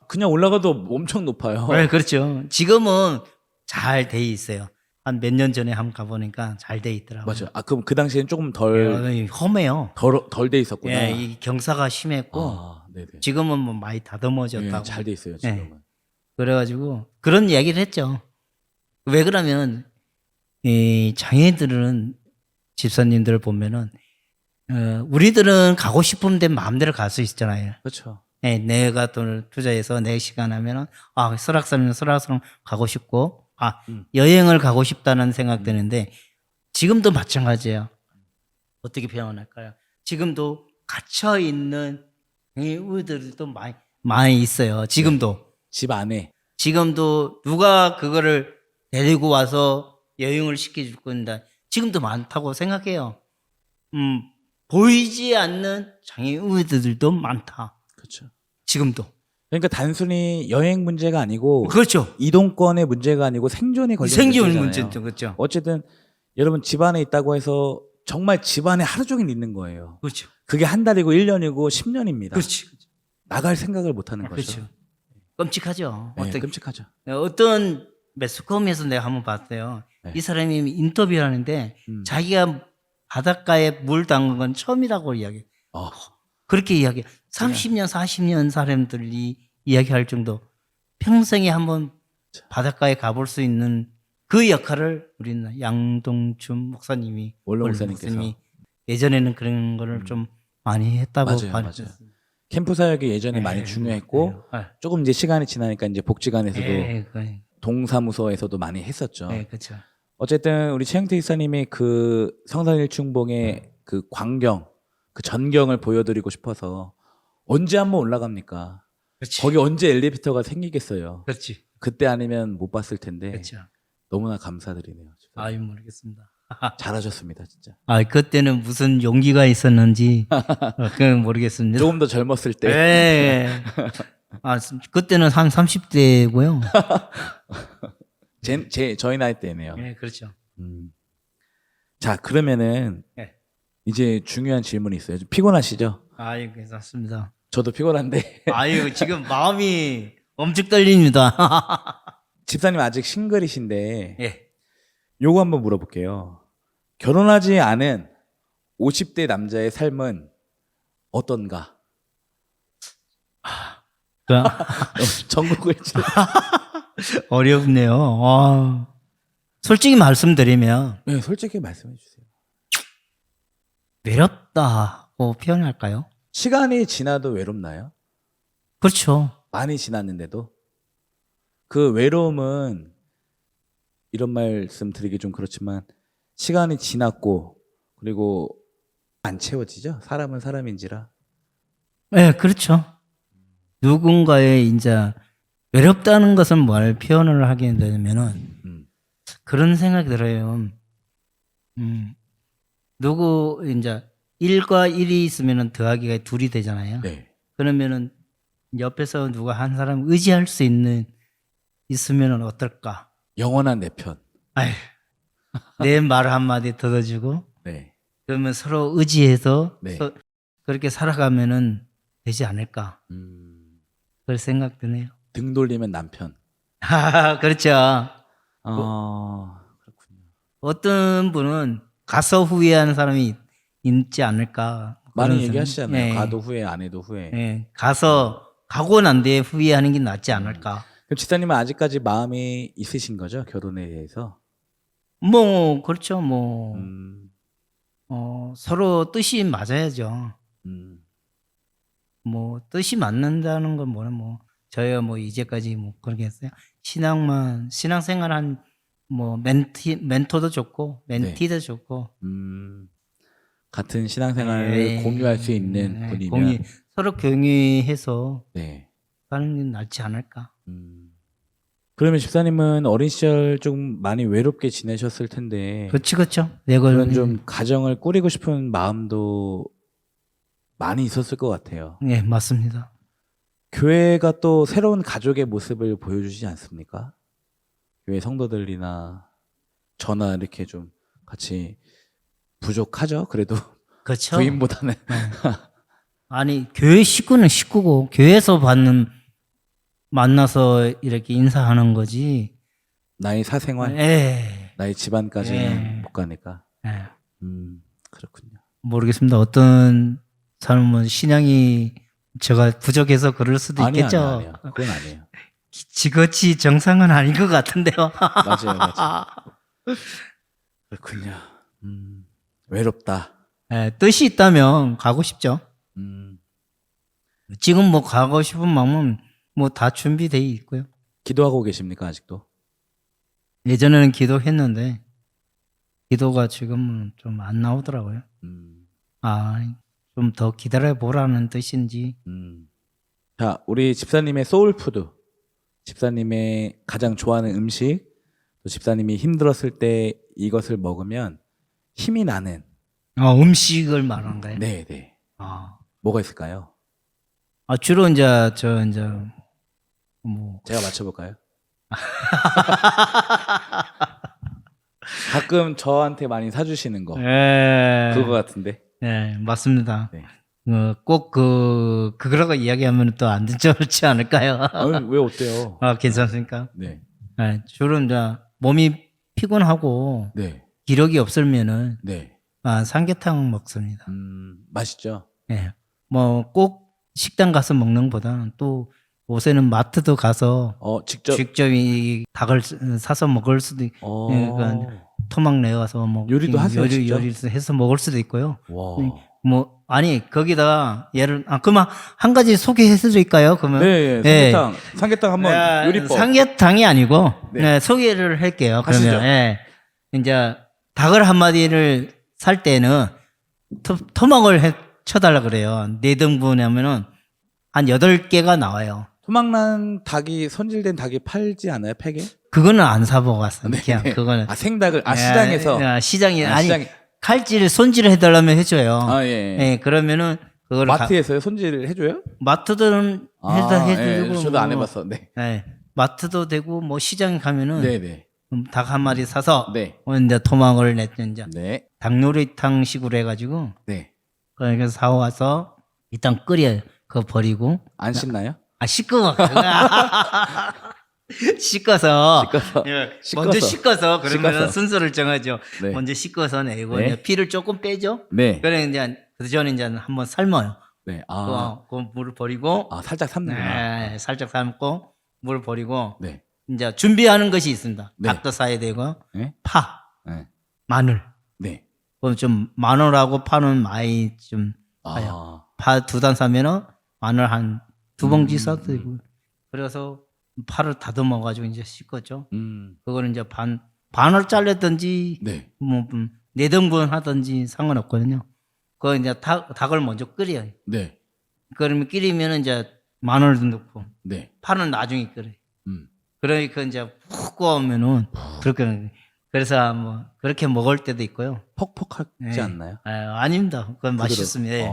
A: 그냥 올라가도 엄청 높아요.
B: 네, 그렇죠. 지금은 잘 돼 있어요. 한 몇 년 전에 한번 가보니까 잘 돼 있더라고요.
A: 맞아요. 그럼 그 당시엔 조금 덜
B: 험해요.
A: 덜 돼 있었구나.
B: 이 경사가 심했고 지금은 뭐 많이 다듬어졌다고.
A: 잘 돼 있어요 지금은.
B: 그래가지고 그런 얘기를 했죠. 왜 그러면 이 장애인들은 집사님들 보면은 우리들은 가고 싶은 데 마음대로 갈 수 있잖아요.
A: 그렇죠.
B: 내가 돈을 투자해서 내 시간 하면은 설악산은 설악산 가고 싶고 여행을 가고 싶다는 생각 드는데 지금도 마찬가지예요. 어떻게 표현할까요? 지금도 갇혀 있는 우리들도 많이 있어요. 지금도.
A: 집 안에.
B: 지금도 누가 그거를 데리고 와서 여행을 시켜줄 건데 지금도 많다고 생각해요. 보이지 않는 장애우들도 많다.
A: 그렇죠.
B: 지금도.
A: 그러니까 단순히 여행 문제가 아니고
B: 그렇죠.
A: 이동권의 문제가 아니고 생존에 걸린
B: 생존
A: 문제잖아요.
B: 문제죠. 그렇죠.
A: 어쨌든 여러분 집 안에 있다고 해서 정말 집 안에 하루 종일 있는 거예요.
B: 그렇죠.
A: 그게 한 달이고 1년이고 10년입니다.
B: 그렇죠.
A: 나갈 생각을 못 하는 거죠.
B: 그렇죠. 끔찍하죠.
A: 네,
B: 어떻게
A: 끔찍하죠.
B: 어떤 매스컴에서 내가 한번 봤어요.
A: 네.
B: 이 사람이 인터뷰를 하는데 자기가 바닷가에 물 담근 건 처음이라고 이야기.
A: 어,
B: 그렇게 이야기. 30년, 40년 사람들이 이야기할 정도 평생에 한번 바닷가에 가볼 수 있는 그 역할을 우리는 양동춘 목사님이
A: 원로
B: 원로
A: 목사님께서.
B: 목사님이 예전에는 그런 거를 좀 많이 했다고
A: 맞아요, 맞아요. 캠프 사역이 예전에 많이 중요했고 조금 이제 시간이 지나니까 이제 복지관에서도 동사무소에서도 많이 했었죠.
B: 네, 그렇죠.
A: 어쨌든 우리 최영태 이사님의 그 성산일충봉의 그 광경, 그 전경을 보여드리고 싶어서 언제 한번 올라갑니까?
B: 그렇지.
A: 거기 언제 엘리베이터가 생기겠어요?
B: 그렇지.
A: 그때 아니면 못 봤을 텐데
B: 그렇죠.
A: 너무나 감사드리네요.
B: 아유, 모르겠습니다.
A: 잘하셨습니다, 진짜.
B: 아, 그때는 무슨 용기가 있었는지 그건 모르겠습니다.
A: 조금 더 젊었을 때.
B: 네. 아, 그때는 한 30대고요.
A: 저희 나이 때네요.
B: 네, 그렇죠.
A: 자, 그러면은
B: 네.
A: 이제 중요한 질문이 있어요. 좀 피곤하시죠?
B: 아유, 괜찮습니다.
A: 저도 피곤한데
B: 아유, 지금 마음이 엄청 떨립니다.
A: 집사님 아직 싱글이신데
B: 예.
A: 요거 한번 물어볼게요. 결혼하지 않은 50대 남자의 삶은 어떤가? 전국을
B: 어렵네요. 아, 솔직히 말씀드리면
A: 네, 솔직히 말씀해 주세요.
B: 외롭다고 표현할까요?
A: 시간이 지나도 외롭나요?
B: 그렇죠.
A: 많이 지났는데도 그 외로움은 이런 말씀 드리기 좀 그렇지만 시간이 지났고 그리고 안 채워지죠? 사람은 사람인지라.
B: 네, 그렇죠. 누군가의 이제 외롭다는 것은 뭘 표현을 하게 되면은 그런 생각이 들어요. 누구 이제 1과 1이 있으면은 더하기가 2이 되잖아요.
A: 네.
B: 그러면은 옆에서 누가 한 사람 의지할 수 있으면은 어떨까?
A: 영원한 내 편.
B: 아휴, 내 말 한마디 들어주고
A: 네.
B: 그러면 서로 의지해서
A: 네.
B: 그렇게 살아가면은 되지 않을까? 그럴 생각 드네요.
A: 등 돌리면 남편.
B: 그렇죠.
A: 그렇군요.
B: 어떤 분은 가서 후회하는 사람이 있지 않을까?
A: 많이
B: 그런
A: 얘기하시잖아요.
B: 생각. 네.
A: 가도 후회, 안 해도 후회.
B: 네. 가고 난 뒤에 후회하는 게 낫지 않을까?
A: 그럼 집사님은 아직까지 마음이 있으신 거죠? 결혼에 대해서?
B: 뭐 그렇죠. 뭐
A: 음,
B: 서로 뜻이 맞아야죠. 뭐 뜻이 맞는다는 건 뭐는 뭐 저희가 뭐 이제까지 뭐 그렇게 했어요. 신앙생활한 뭐 멘토도 좋고 멘티도 좋고
A: 같은 신앙생활을 공유할 수 있는 분이면
B: 서로 공유해서
A: 네.
B: 가는 게 낫지 않을까?
A: 그러면 집사님은 어린 시절 좀 많이 외롭게 지내셨을 텐데
B: 그렇죠.
A: 그런 좀 가정을 꾸리고 싶은 마음도 많이 있었을 것 같아요.
B: 네, 맞습니다.
A: 교회가 또 새로운 가족의 모습을 보여주지 않습니까? 교회 성도들이나 저나 이렇게 좀 같이 부족하죠. 그래도
B: 그렇죠.
A: 부인보다는
B: 아니 교회 식구는 식구고 교회에서 만나서 이렇게 인사하는 거지.
A: 나의 사생활, 나의 집안까지는 못 가니까. 그렇군요.
B: 모르겠습니다. 어떤 사람은 신앙이 제가 부족해서 그럴 수도 있겠죠.
A: 아니요. 그건 아니에요.
B: 지그치 정상은 아닌 것 같은데요.
A: 맞아요. 그렇군요. 외롭다.
B: 네, 뜻이 있다면 가고 싶죠. 지금 뭐 가고 싶은 마음은 뭐 다 준비돼 있고요.
A: 기도하고 계십니까 아직도?
B: 예전에는 기도했는데 기도가 지금은 좀 안 나오더라고요. 좀 더 기다려 보라는 뜻인지.
A: 자, 우리 집사님의 소울푸드, 집사님의 가장 좋아하는 음식, 또 집사님이 힘들었을 때 이것을 먹으면 힘이 나는.
B: 음식을 말하는 거예요?
A: 네. 뭐가 있을까요?
B: 주로 이제 뭐
A: 제가 맞춰볼까요? 가끔 저한테 많이 사주시는 거. 그거 같은데.
B: 네, 맞습니다.
A: 네.
B: 꼭 그거라고 이야기하면 또 안 좋지 않을까요?
A: 왜 어때요?
B: 괜찮습니까?
A: 네.
B: 네, 주로 이제 몸이 피곤하고
A: 네.
B: 기력이 없으면은
A: 네.
B: 삼계탕 먹습니다.
A: 맛있죠.
B: 예. 뭐 꼭 식당 가서 먹는 것보다는 또 요새는 마트도 가서 직접 이 닭을 사서 먹을 수도 있고 그러니까 토막 내가서 뭐
A: 요리도 하세요, 직접?
B: 요리도 해서 먹을 수도 있고요.
A: 와.
B: 뭐 아니 거기다가 그러면 한 가지 소개해 드릴까요? 그러면
A: 네, 삼계탕 한번 요리법.
B: 삼계탕이 아니고
A: 네.
B: 소개를 할게요.
A: 하시죠.
B: 그러면 이제 닭을 한 마디를 살 때는 토막을 쳐달라 그래요. 4등분하면은 한 8개가 나와요.
A: 토막난 닭이 손질된 닭이 팔지 않아요, 팩에?
B: 그거는 안 사먹었어요.
A: 네.
B: 그냥 그거는
A: 생닭을 시장에서
B: 시장에
A: 시장에.
B: 칼질 손질을 해달라면 해줘요.
A: 예.
B: 그러면은 그걸
A: 마트에서요 손질을 해줘요?
B: 마트들은 해주고
A: 저도 안 해봤어. 네.
B: 마트도 되고 뭐 시장에 가면은
A: 네네.
B: 닭 한 마리 사서
A: 네.
B: 이제 토막을 냈죠.
A: 네.
B: 닭요리탕 식으로 해가지고
A: 네.
B: 그러니까 사와서 일단 끓여요. 그거 버리고
A: 안 씻나요?
B: 씻고 씻어서 먼저 씻어서 그러면 순서를 정하죠.
A: 네.
B: 먼저 씻어서 내고
A: 네.
B: 이제 피를 조금 빼죠.
A: 네.
B: 그래 이제 그 전에 이제 한번 삶아요.
A: 네.
B: 그 물을 버리고
A: 살짝 삶는구나.
B: 살짝 삶고 물을 버리고
A: 네.
B: 이제 준비하는 것이 있습니다.
A: 네.
B: 닭도 사야 되고
A: 네.
B: 파,
A: 네.
B: 마늘.
A: 네.
B: 그럼 좀 마늘하고 파는 많이 좀 파 2단 사면은 마늘 한 2봉지 써도 되고 그래서 파를 다듬어 가지고 이제 씻었죠. 그거는 이제 반을 잘랐든지
A: 네.
B: 뭐 4등분 하든지 상관없거든요. 그거 이제 닭을 먼저 끓여요.
A: 네.
B: 그러면 끓이면 이제 마늘도 넣고
A: 네.
B: 파는 나중에 끓여요. 그러니까 이제 푹 구우면은 그렇게 그래서 뭐 그렇게 먹을 때도 있고요.
A: 퍽퍽하지 않나요?
B: 아닙니다. 그건 맛있습니다.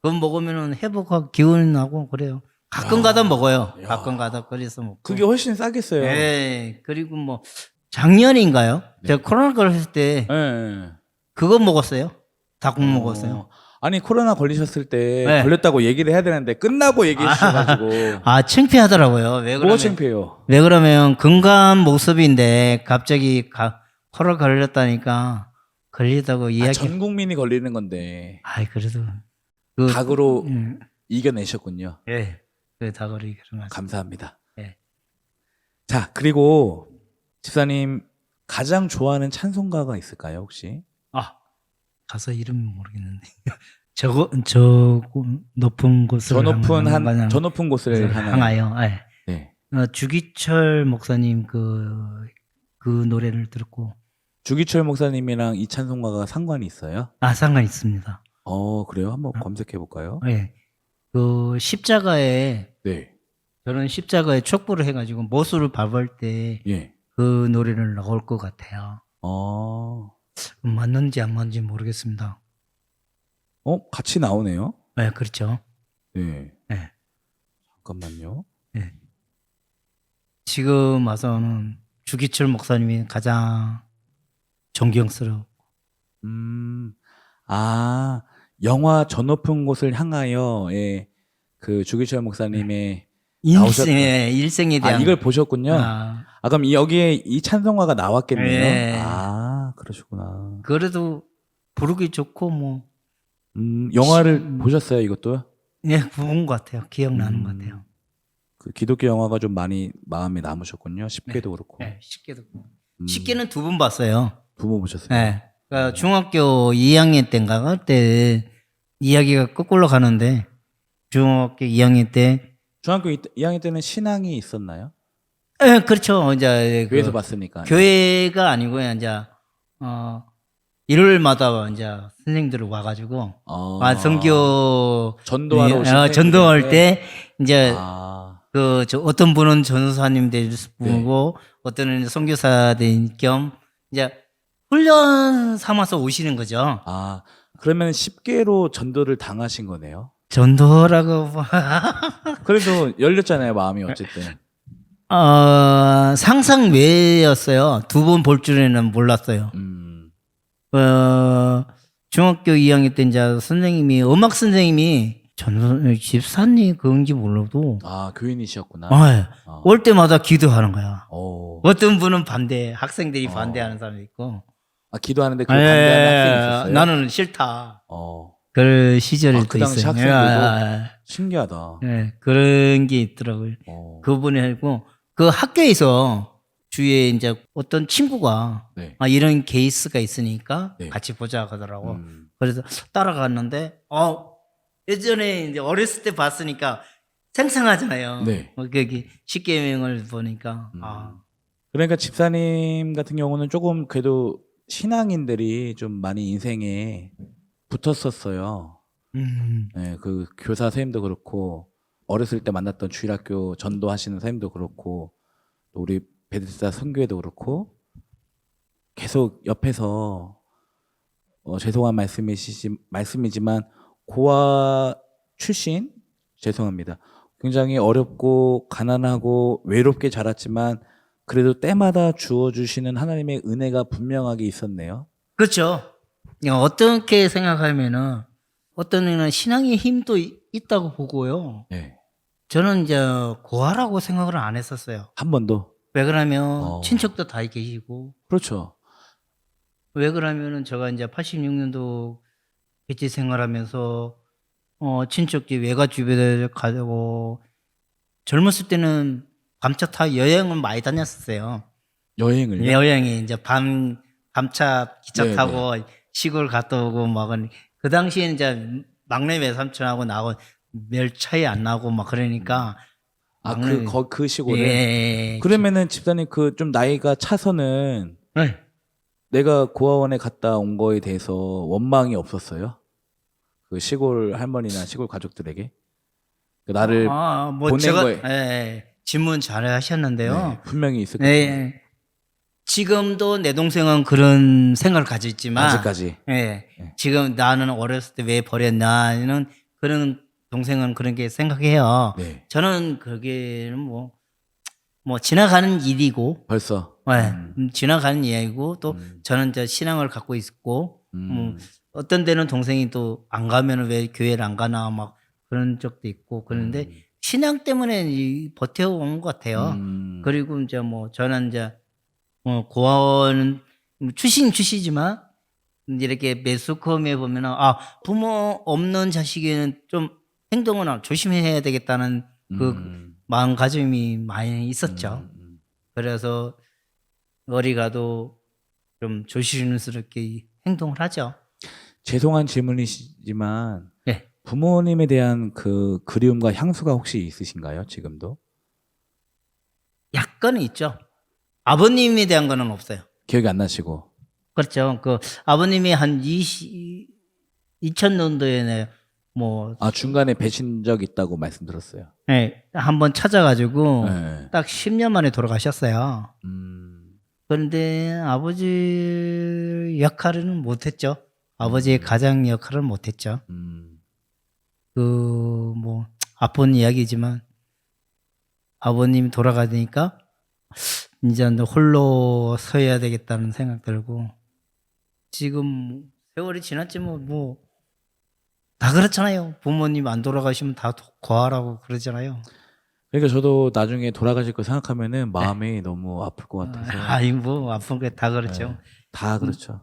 A: 그거
B: 먹으면은 회복하고 기운이 나고 그래요. 가끔 가다 먹어요. 가끔 가다 끓여서 먹고.
A: 그게 훨씬 싸겠어요.
B: 네. 그리고 뭐 작년인가요? 제가 코로나 걸렸을 때 그거 먹었어요. 닭국 먹었어요.
A: 아니 코로나 걸리셨을 때 걸렸다고 얘기를 해야 되는데 끝나고 얘기해 주셔가지고
B: 창피하더라고요. 왜 그러면?
A: 뭐가 창피해요?
B: 왜 그러면 건강한 모습인데 갑자기 코로나 걸렸다니까 걸리다고 이야기.
A: 전 국민이 걸리는 건데.
B: 그래도
A: 닭으로 이겨내셨군요.
B: 예. 그 닭으로 이겨내셨습니다.
A: 감사합니다.
B: 예.
A: 자 그리고 집사님 가장 좋아하는 찬송가가 있을까요 혹시?
B: 가서 이름 모르겠는데. 저 높은 곳을
A: 저 높은 곳을
B: 향하여.
A: 네.
B: 주기철 목사님 그 노래를 들었고.
A: 주기철 목사님이랑 이 찬송가가 상관이 있어요?
B: 상관 있습니다.
A: 그래요? 한번 검색해 볼까요?
B: 네. 그 십자가에 저는 십자가에 촛불을 해가지고 모수를 밟을 때 그 노래를 나올 것 같아요. 맞는지 안 맞는지 모르겠습니다.
A: 같이 나오네요?
B: 네, 그렇죠.
A: 네. 잠깐만요.
B: 네. 지금 와서는 주기철 목사님이 가장 존경스러워.
A: 영화 저 높은 곳을 향하여의 그 주기철 목사님의
B: 일생에 대한
A: 이걸 보셨군요. 그럼 여기에 이 찬송가가 나왔겠네요. 그러시구나.
B: 그래도 부르기 좋고 뭐.
A: 영화를 보셨어요, 이것도요?
B: 네, 본 것 같아요. 기억나는 것 같아요.
A: 그 기독교 영화가 좀 많이 마음에 남으셨군요. 10개도 그렇고.
B: 네, 10개도. 10개는 2번 봤어요.
A: 2번 보셨어요?
B: 네. 그러니까 중학교 2학년 때인가 그때 이야기가 거꾸로 가는데 중학교 2학년 때
A: 중학교 2학년 때는 신앙이 있었나요?
B: 네, 그렇죠. 이제
A: 교회에서 봤으니까.
B: 교회가 아니고 이제 일요일마다 이제 선생님들 와가지고 선교
A: 전도하러
B: 전도할 때 이제 어떤 분은 전도사님 되시고 어떤 분은 선교사된 겸 이제 훈련 삼아서 오시는 거죠.
A: 그러면 10개로 전도를 당하신 거네요.
B: 전도라고
A: 그래도 열렸잖아요, 마음이 어쨌든.
B: 상상 외였어요. 2번 볼 줄에는 몰랐어요. 중학교 2학년 때 이제 선생님이 음악 선생님이 전 집사님 그런지 몰라도
A: 교인이셨구나.
B: 올 때마다 기도하는 거야.
A: 오.
B: 어떤 분은 학생들이 반대하는 사람도 있고.
A: 기도하는데 그걸 반대하는 학생이 있었어요?
B: 나는 싫다. 그 시절이
A: 그
B: 또
A: 당시
B: 있어요.
A: 학생들도 신기하다.
B: 네, 그런 게 있더라고요. 그분이 하고 그 학교에서 주위에 이제 어떤 친구가
A: 네.
B: 이런 케이스가 있으니까
A: 네.
B: 같이 보자 하더라고. 그래서 따라갔는데 예전에 이제 어렸을 때 봤으니까 생생하잖아요.
A: 네.
B: 거기 십계명을 보니까
A: 그러니까 집사님 같은 경우는 조금 그래도 신앙인들이 좀 많이 인생에 붙었었어요. 네, 그 교사 선생님도 그렇고 어렸을 때 만났던 주일학교 전도하시는 선생님도 그렇고 또 우리 베데스다 선교회도 그렇고 계속 옆에서 죄송한 말씀이지만 고아 출신 죄송합니다. 굉장히 어렵고 가난하고 외롭게 자랐지만 그래도 때마다 주어주시는 하나님의 은혜가 분명하게 있었네요.
B: 그렇죠. 어떻게 생각하면은 어떤 이는 신앙의 힘도 있다고 보고요.
A: 네.
B: 저는 이제 고아라고 생각을 안 했었어요.
A: 한 번도.
B: 왜 그러면 친척도 다 계시고.
A: 그렇죠.
B: 왜 그러면은 제가 이제 86년도 배지 생활하면서 친척집 외갓집에 가고 젊었을 때는 밤차 타 여행을 많이 다녔었어요.
A: 여행을요?
B: 여행이 이제 밤차 기차
A: 네네.
B: 타고 시골 갔다 오고 그 당시에는 이제 막내 외삼촌하고 나하고 별 차이 안 나고 그러니까.
A: 그 시골에.
B: 예.
A: 그러면은 집사님 그 좀 나이가 차서는
B: 네.
A: 내가 고아원에 갔다 온 거에 대해서 원망이 없었어요? 그 시골 할머니나 시골 가족들에게 나를 보낸 거에.
B: 질문 잘 하셨는데요.
A: 네, 분명히 있을 거예요.
B: 네. 지금도 내 동생은 그런 생각을 가지고 있지만
A: 아직까지.
B: 네. 지금 나는 어렸을 때 왜 버렸나는 그런 동생은 그런 게 생각해요.
A: 네.
B: 저는 그게는 지나가는 일이고
A: 벌써.
B: 지나가는 이야기고 또 저는 이제 신앙을 갖고 있고 어떤 데는 동생이 또 안 가면 왜 교회를 안 가나 그런 적도 있고 그런데 신앙 때문에 버텨온 것 같아요. 그리고 이제 저는 이제 고아원 출시지만 이렇게 매스컴에 보면은 부모 없는 자식에는 좀 행동은 조심해야 되겠다는 그 마음가짐이 많이 있었죠. 그래서 어디 가도 좀 조심스럽게 행동을 하죠.
A: 죄송한 질문이시지만
B: 네.
A: 부모님에 대한 그 그리움과 향수가 혹시 있으신가요? 지금도?
B: 약간은 있죠. 아버님에 대한 거는 없어요.
A: 기억이 안 나시고.
B: 그렇죠. 그 아버님이 한 2000년도에
A: 중간에 뵈신 적 있다고 말씀드렸어요.
B: 네, 한번 찾아가지고
A: 네.
B: 딱 10년 만에 돌아가셨어요. 그런데 아버지 역할은 못했죠. 아버지의 가장 역할을 못했죠. 아픈 이야기지만 아버님이 돌아가니까 이제 홀로 서야 되겠다는 생각 들고 지금 세월이 지났지만 다 그렇잖아요. 부모님 안 돌아가시면 다 고아라고 그러잖아요.
A: 그러니까 저도 나중에 돌아가실 거 생각하면은 마음이 너무 아플 것 같아서.
B: 아픈 게 다 그렇죠.
A: 네, 다 그렇죠.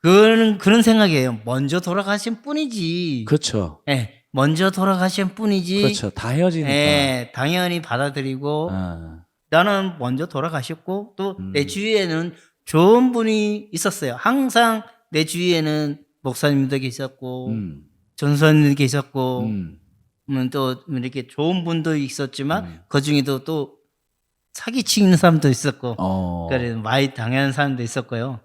B: 그런 생각이에요. 먼저 돌아가신 뿐이지.
A: 그렇죠.
B: 네, 먼저 돌아가신 뿐이지.
A: 그렇죠. 다 헤어지니까.
B: 네, 당연히 받아들이고 나는 먼저 돌아가셨고 또 내 주위에는 좋은 분이 있었어요. 항상 내 주위에는 목사님도 계셨고 전사님도 계셨고 또 이렇게 좋은 분도 있었지만 그 중에도 또 사기치는 사람도 있었고 그래 많이 당하는 사람도 있었고요.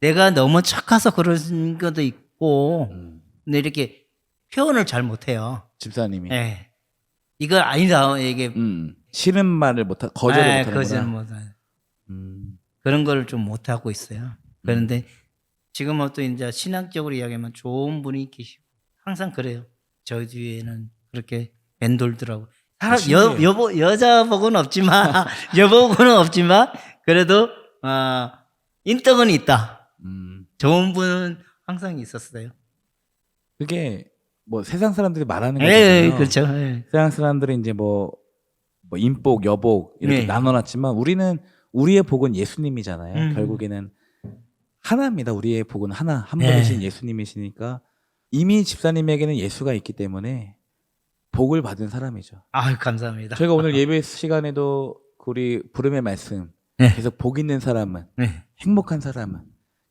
B: 내가 너무 착해서 그런 것도 있고 근데 이렇게 표현을 잘 못해요.
A: 집사님이.
B: 네. 이거 아니다. 이게
A: 싫은 말을 거절을
B: 거절
A: 못하는구나.
B: 그런 걸 좀 못하고 있어요. 그런데 지금은 또 이제 신학적으로 이야기하면 좋은 분이 계시고 항상 그래요. 저 뒤에는 그렇게 맴돌더라고. 여자복은 없지만 여복은 없지만 그래도 인덕은 있다. 좋은 분은 항상 있었어요.
A: 그게 뭐 세상 사람들이 말하는
B: 예,
A: 거잖아요.
B: 그렇죠. 예.
A: 세상 사람들이 이제 뭐 인복, 여복 이렇게
B: 네.
A: 나눠놨지만 우리는 우리의 복은 예수님이잖아요. 결국에는 하나입니다. 우리의 복은 하나, 한 분이신 예수님이시니까 이미 집사님에게는 예수가 있기 때문에 복을 받은 사람이죠.
B: 아, 감사합니다.
A: 저희가 오늘 예배 시간에도 우리 부름의 말씀
B: 네.
A: 계속 복 있는 사람은
B: 네.
A: 행복한 사람은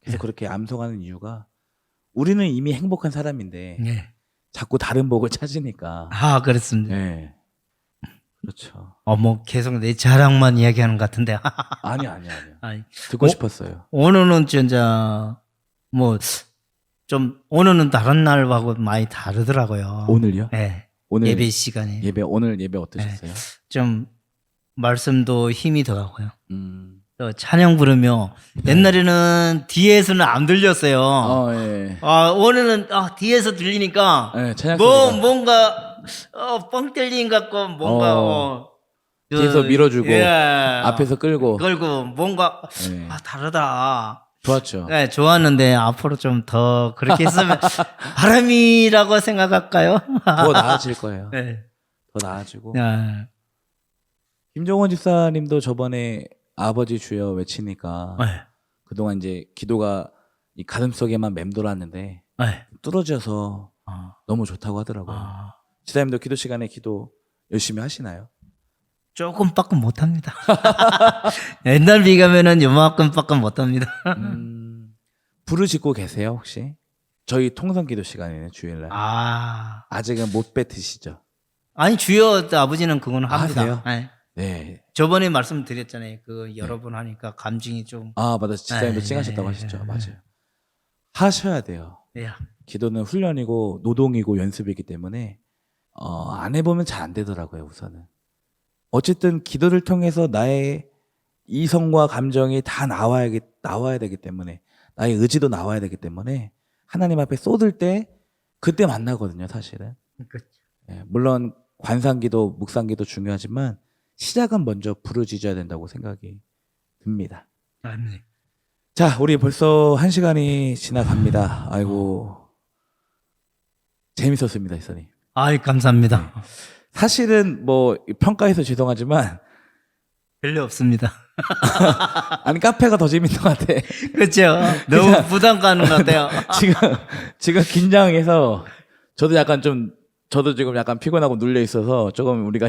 A: 계속 그렇게 암송하는 이유가 우리는 이미 행복한 사람인데
B: 네.
A: 자꾸 다른 복을 찾으니까.
B: 아, 그렇습니다.
A: 네. 그렇죠.
B: 뭐 계속 내 자랑만 이야기하는 것 같은데.
A: 아니요.
B: 아니,
A: 듣고 싶었어요.
B: 오늘은 진짜 뭐 좀 오늘은 다른 날하고 많이 다르더라고요.
A: 오늘요?
B: 네.
A: 오늘
B: 예배 시간에
A: 오늘 예배 어떠셨어요?
B: 좀 말씀도 힘이 더라고요.
A: 음.
B: 또 찬양 부르며 옛날에는 뒤에서는 안 들렸어요.
A: 예.
B: 오늘은 뒤에서 들리니까
A: 네, 찬양
B: 뭐
A: 소리가.
B: 뭔가 뻥 뚫린 것 같고 뭔가
A: 뒤에서 밀어주고
B: 예.
A: 앞에서 끌고.
B: 끌고 뭔가
A: 네.
B: 다르다.
A: 좋았죠.
B: 네, 좋았는데 앞으로 좀 더 그렇게 했으면 바람이라고 생각할까요?
A: 더 나아질 거예요.
B: 네.
A: 더 나아지고.
B: 네.
A: 김종원 집사님도 저번에 아버지 주여 외치니까
B: 네.
A: 그동안 이제 기도가 이 가슴 속에만 맴돌았는데
B: 네.
A: 뚫어져서 너무 좋다고 하더라고요. 집사님도 기도 시간에 기도 열심히 하시나요?
B: 조금밖에 못합니다. 옛날 비가면은 요만큼밖에 못합니다.
A: 불을 짓고 계세요 혹시? 저희 통성 기도 시간에는 주일날 아직은 못 뱉으시죠?
B: 아니 주여 아버지는 그건 합니다.
A: 하세요?
B: 네.
A: 네.
B: 저번에 말씀드렸잖아요. 그 여러 번 하니까 감정이 좀
A: 맞아. 집사님도
B: 네,
A: 찡하셨다고
B: 네,
A: 하셨죠.
B: 네,
A: 맞아요. 하셔야 돼요.
B: 네.
A: 기도는 훈련이고 노동이고 연습이기 때문에 안 해보면 잘 안 되더라고요. 우선은 어쨌든 기도를 통해서 나의 이성과 감정이 다 나와야 되기 때문에 나의 의지도 나와야 되기 때문에 하나님 앞에 쏟을 때 그때 만나거든요. 사실은.
B: 그렇죠.
A: 예, 물론 관상기도 묵상기도 중요하지만 시작은 먼저 부르짖어야 된다고 생각이 듭니다.
B: 네.
A: 자, 우리 벌써 1시간이 지나갑니다. 아이고 재밌었습니다, 이사님.
B: 아이 감사합니다.
A: 사실은 뭐 평가해서 죄송하지만
B: 별로 없습니다.
A: 아니 카페가 더 재밌는 것 같아.
B: 그렇죠. 너무 부담 가는 것 같아요.
A: 지금 긴장해서 저도 지금 약간 피곤하고 눌려 있어서 조금 우리가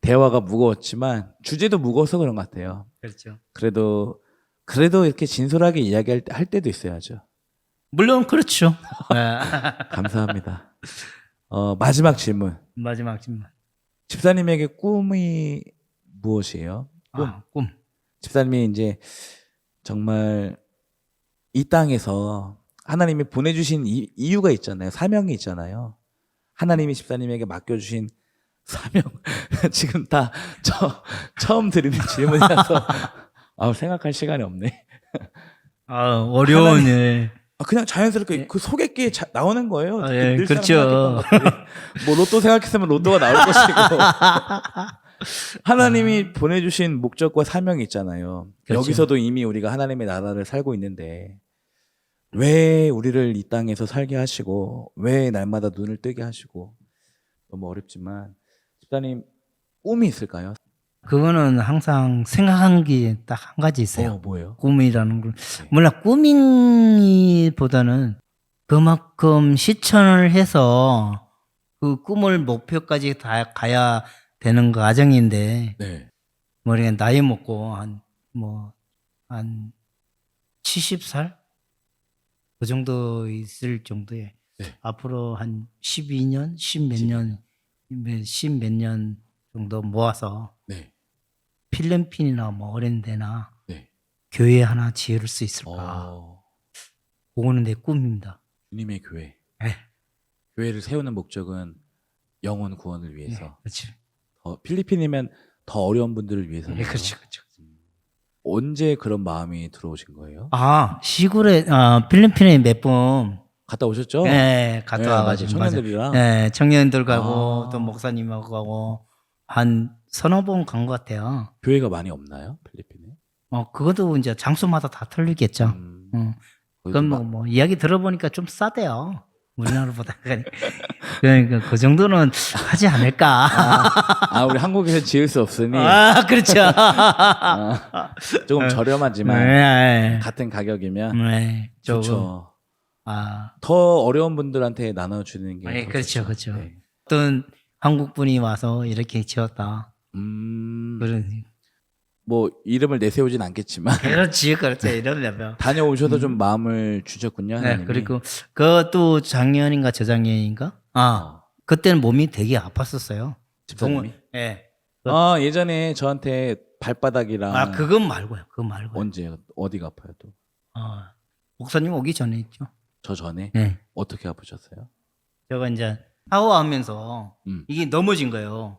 A: 대화가 무거웠지만 주제도 무거워서 그런 것 같아요.
B: 그렇죠.
A: 그래도 이렇게 진솔하게 이야기할 할 때도 있어야죠.
B: 물론 그렇죠. 네.
A: 감사합니다. 마지막 질문.
B: 마지막 질문.
A: 집사님에게 꿈이 무엇이에요?
B: 꿈.
A: 집사님이 이제 정말 이 땅에서 하나님이 보내주신 이유가 있잖아요. 사명이 있잖아요. 하나님이 집사님에게 맡겨주신 사명. 지금 다 처음 드리는 질문이라서 생각할 시간이 없네.
B: 어려운 일.
A: 그냥 자연스럽게 그 소개기에 나오는 거예요.
B: 예,
A: 늘
B: 그렇죠.
A: 뭐 로또 생각했으면 로또가 나올 것이고. 하나님이 보내주신 목적과 사명이 있잖아요.
B: 그렇죠.
A: 여기서도 이미 우리가 하나님의 나라를 살고 있는데 왜 우리를 이 땅에서 살게 하시고 왜 날마다 눈을 뜨게 하시고 너무 어렵지만 집사님 꿈이 있을까요?
B: 그거는 항상 생각한 게 딱 한 가지 있어요.
A: 뭐예요?
B: 꿈이라는 걸. 물론 꿈이보다는 그만큼 실천을 해서 그 꿈을 목표까지 다 가야 되는 과정인데,
A: 네.
B: 우리가 나이 먹고 한 70살? 그 정도 있을 정도에 앞으로 한 12년, 10몇 년 정도 모아서 필리핀이나 뭐 어린 데나 교회 하나 지을 수 있을까. 그거는 내 꿈입니다.
A: 주님의 교회.
B: 네.
A: 교회를 세우는 목적은 영혼 구원을 위해서.
B: 네, 그렇죠.
A: 필리핀이면 더 어려운 분들을 위해서.
B: 네, 그렇죠.
A: 언제 그런 마음이 들어오신 거예요?
B: 시골에 필리핀에 몇 번
A: 갔다 오셨죠?
B: 네, 갔다 와가지고
A: 청년들이랑.
B: 네, 청년들 가고 또 목사님하고 가고 한 서너 번 간 것 같아요.
A: 교회가 많이 없나요, 필리핀에?
B: 그것도 이제 장소마다 다 틀리겠죠. 그건 뭐 이야기 들어보니까 좀 싸대요. 우리나라보다. 그러니까 그 정도는 하지 않을까.
A: 우리 한국에서 지을 수 없으니
B: 그렇죠.
A: 조금 저렴하지만
B: 네.
A: 같은 가격이면
B: 네. 조금.
A: 좋죠.
B: 아,
A: 더 어려운 분들한테 나눠주는 게
B: 네,
A: 더
B: 그렇죠,
A: 좋죠.
B: 그렇죠.
A: 네.
B: 어떤 한국 분이 와서 이렇게 지었다. 그런.
A: 뭐 이름을 내세우진 않겠지만
B: 그렇지, 그렇지. 이러려면.
A: 다녀오셔서 좀 마음을 주셨군요.
B: 네,
A: 하나님이.
B: 그리고 그것도 작년인가 저작년인가? 그때는 몸이 되게 아팠었어요.
A: 집사님이.
B: 네.
A: 예전에 저한테 발바닥이랑
B: 그건 말고요. 그건 말고.
A: 언제 어디가 아파요 또?
B: 목사님 오기 전에 있죠.
A: 저 전에
B: 네.
A: 어떻게 아프셨어요?
B: 제가 이제 샤워하면서
A: 음.
B: 이게 넘어진 거예요.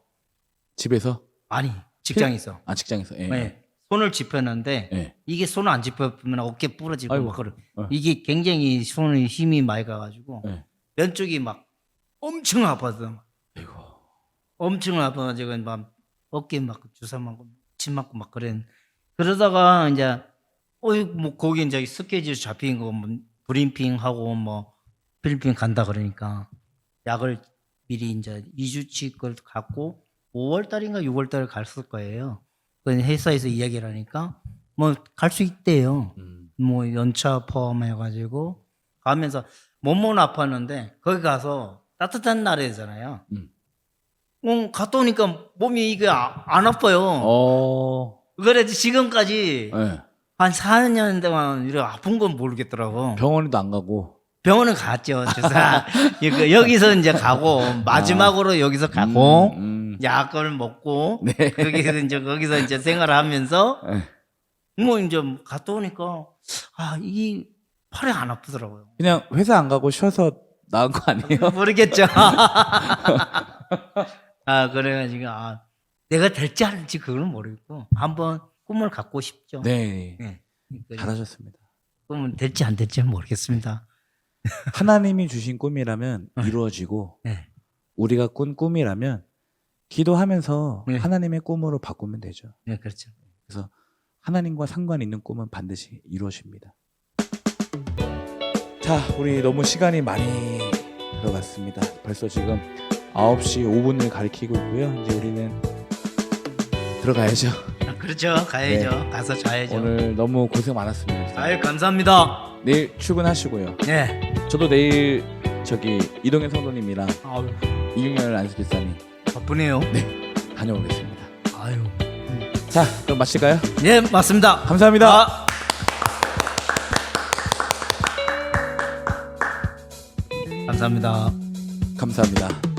A: 집에서?
B: 아니, 직장에서.
A: 직장에서. 예.
B: 네. 손을 짚었는데
A: 예.
B: 이게 손을 안 짚으면 어깨 부러지고
A: 아이고.
B: 막 그래.
A: 어.
B: 이게 굉장히 손에 힘이 많이 가가지고
A: 예.
B: 왼쪽이 막 엄청 아파서
A: 아이고.
B: 엄청 아파가지고 막 어깨 막 주사 맞고 침 맞고 막 그런. 그러다가 이제 뭐 거기 이제 스케줄 잡힌 거 뭐 브리핑 하고 뭐 필리핀 간다 그러니까 약을 미리 이제 2주치 걸 갖고 5월 달인가 6월 달에 갔을 거예요. 그 회사에서 이야기를 하니까 뭐 갈 수 있대요. 뭐 연차 포함해가지고 가면서 몸은 아팠는데 거기 가서 따뜻한 나라잖아요. 갔다 오니까 몸이 이게 안 아파요. 그래도 지금까지
A: 예.
B: 한 4년 동안 이렇게 아픈 건 모르겠더라고.
A: 병원에도 안 가고.
B: 병원은 갔죠. 주사. 여기서 이제 가고 마지막으로 여기서 가고 약을 먹고
A: 네.
B: 거기서 이제 생활하면서
A: 예.
B: 뭐 이제 갔다 오니까 이 팔이 안 아프더라고요.
A: 그냥 회사 안 가고 쉬어서 나은 거 아니에요?
B: 모르겠죠. 그래가지고 내가 될지 안 될지 그거는 모르겠고 한번 꿈을 갖고 싶죠.
A: 네.
B: 네.
A: 잘하셨습니다.
B: 꿈은 될지 안 될지 모르겠습니다.
A: 하나님이 주신 꿈이라면 이루어지고
B: 네.
A: 우리가 꾼 꿈이라면 기도하면서
B: 네.
A: 하나님의 꿈으로 바꾸면 되죠.
B: 네, 그렇죠.
A: 그래서 하나님과 상관 있는 꿈은 반드시 이루어집니다. 자, 우리 너무 시간이 많이 들어갔습니다. 벌써 지금 9시 5분을 가리키고 있고요. 이제 우리는 들어가야죠.
B: 그렇죠. 가야죠.
A: 네.
B: 가서 자야죠.
A: 오늘 너무 고생 많았습니다.
B: 감사합니다.
A: 내일 출근하시고요.
B: 네.
A: 저도 내일 이동현 성도님이랑 이윤열 안수기사님
B: 바쁘네요.
A: 다녀오겠습니다.
B: 아유.
A: 자, 그럼 마실까요?
B: 네, 맞습니다.
A: 감사합니다.
B: 감사합니다.
A: 감사합니다.